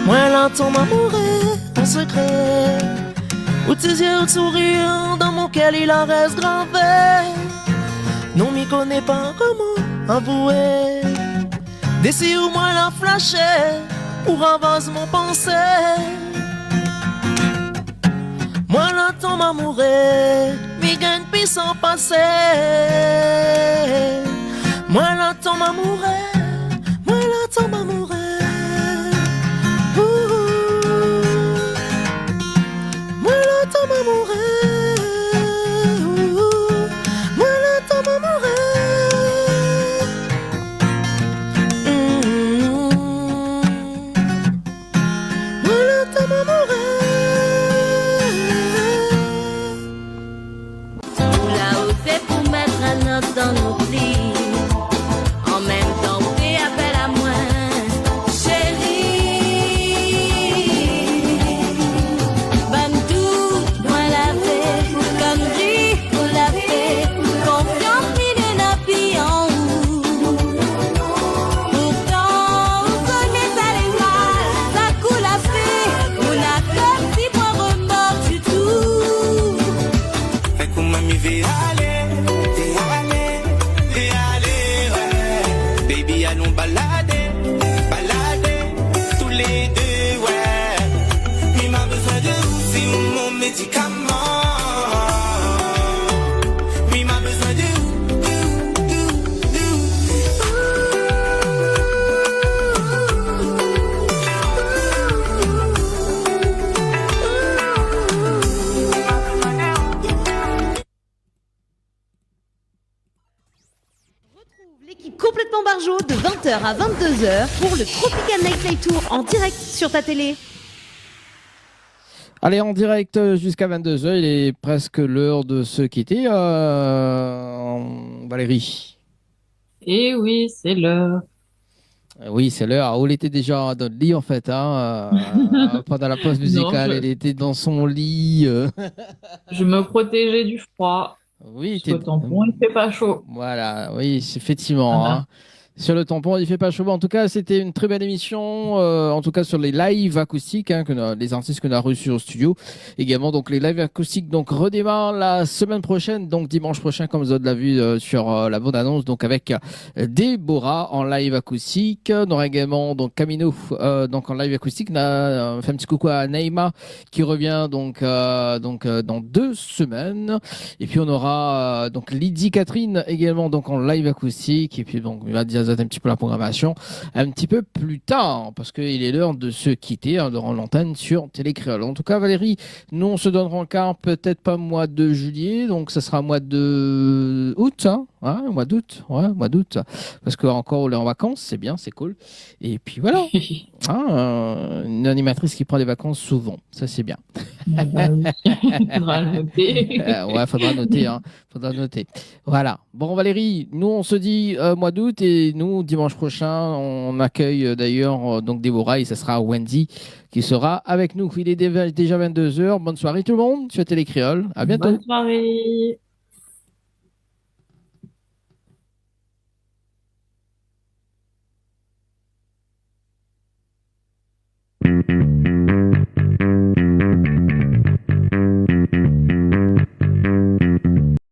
Moi l'entends m'amourer en secret. Ou tes yeux ou de sourire, dans mon cœur il en reste gravé. Non m'y connais pas comment avouer. D'ici où moi la flashé, ou renvase mon pensée. Moi l'entends m'amourer, puis gagne puis sans passer. Moi l'attends m'amourer, moi l'attends m'amourer. Moi l'attends m'amourer, moi l'attends m'amourer. Moi l'attends m'amourer. Là où t'es pour mettre un autre dans nos plis. En même temps, t'es appel à moi, chérie. Bantou, moi la fait, comme dit, on la fait. Confiance, mille nappies en haut. Pourtant, on connaît ça les mal, ça coule à fait. On a comme si moi remords du tout. Fait qu'on m'a mis ouais. Baby, allons balader, tous les deux, ouais. Mais m'a besoin de vous, c'est mon médicament. Mais m'a besoin de L'équipe complètement barjo de 20h à 22h pour le Tropical Nightlife Tour en direct sur ta télé. Allez, en direct jusqu'à 22h, il est presque l'heure de se quitter. Valérie. Et oui, c'est l'heure. Oui, c'est l'heure. Elle était déjà dans le lit en fait. Pendant la pause musicale, elle était dans son lit. Je me protégeais du froid. Oui, Sur le tampon, il fait pas chaud. Voilà, oui, effectivement. Ah. Sur le tampon, il fait pas chaud. En tout cas, c'était une très belle émission. En tout cas, sur les lives acoustiques, les artistes que l'on a reçus au studio. Également, donc les lives acoustiques donc redémarrent la semaine prochaine, donc dimanche prochain, comme vous avez vu sur la bande annonce, donc avec Déborah en live acoustique. On aura également donc Camino donc en live acoustique. On a fait un petit coucou à Naïma qui revient donc dans 2 semaines. Et puis on aura donc Lydie Catherine également donc en live acoustique. Et puis donc il va dire un petit peu la programmation un petit peu plus tard parce qu'il est l'heure de se quitter durant l'antenne sur Télécréole. En tout cas, Valérie, nous on se donne rencard peut-être pas mois de juillet, donc ça sera mois de août, mois d'août, parce que encore on est en vacances, c'est bien, c'est cool. Et puis voilà, une animatrice qui prend des vacances souvent, ça c'est bien. Faudra le noter. Faudra noter. Voilà. Bon Valérie, nous on se dit mois d'août et nous dimanche prochain on accueille d'ailleurs donc Déborah et ça sera Wendy qui sera avec nous. Il est déjà 22h. Bonne soirée tout le monde sur Télécréole. À bientôt. Bonne soirée.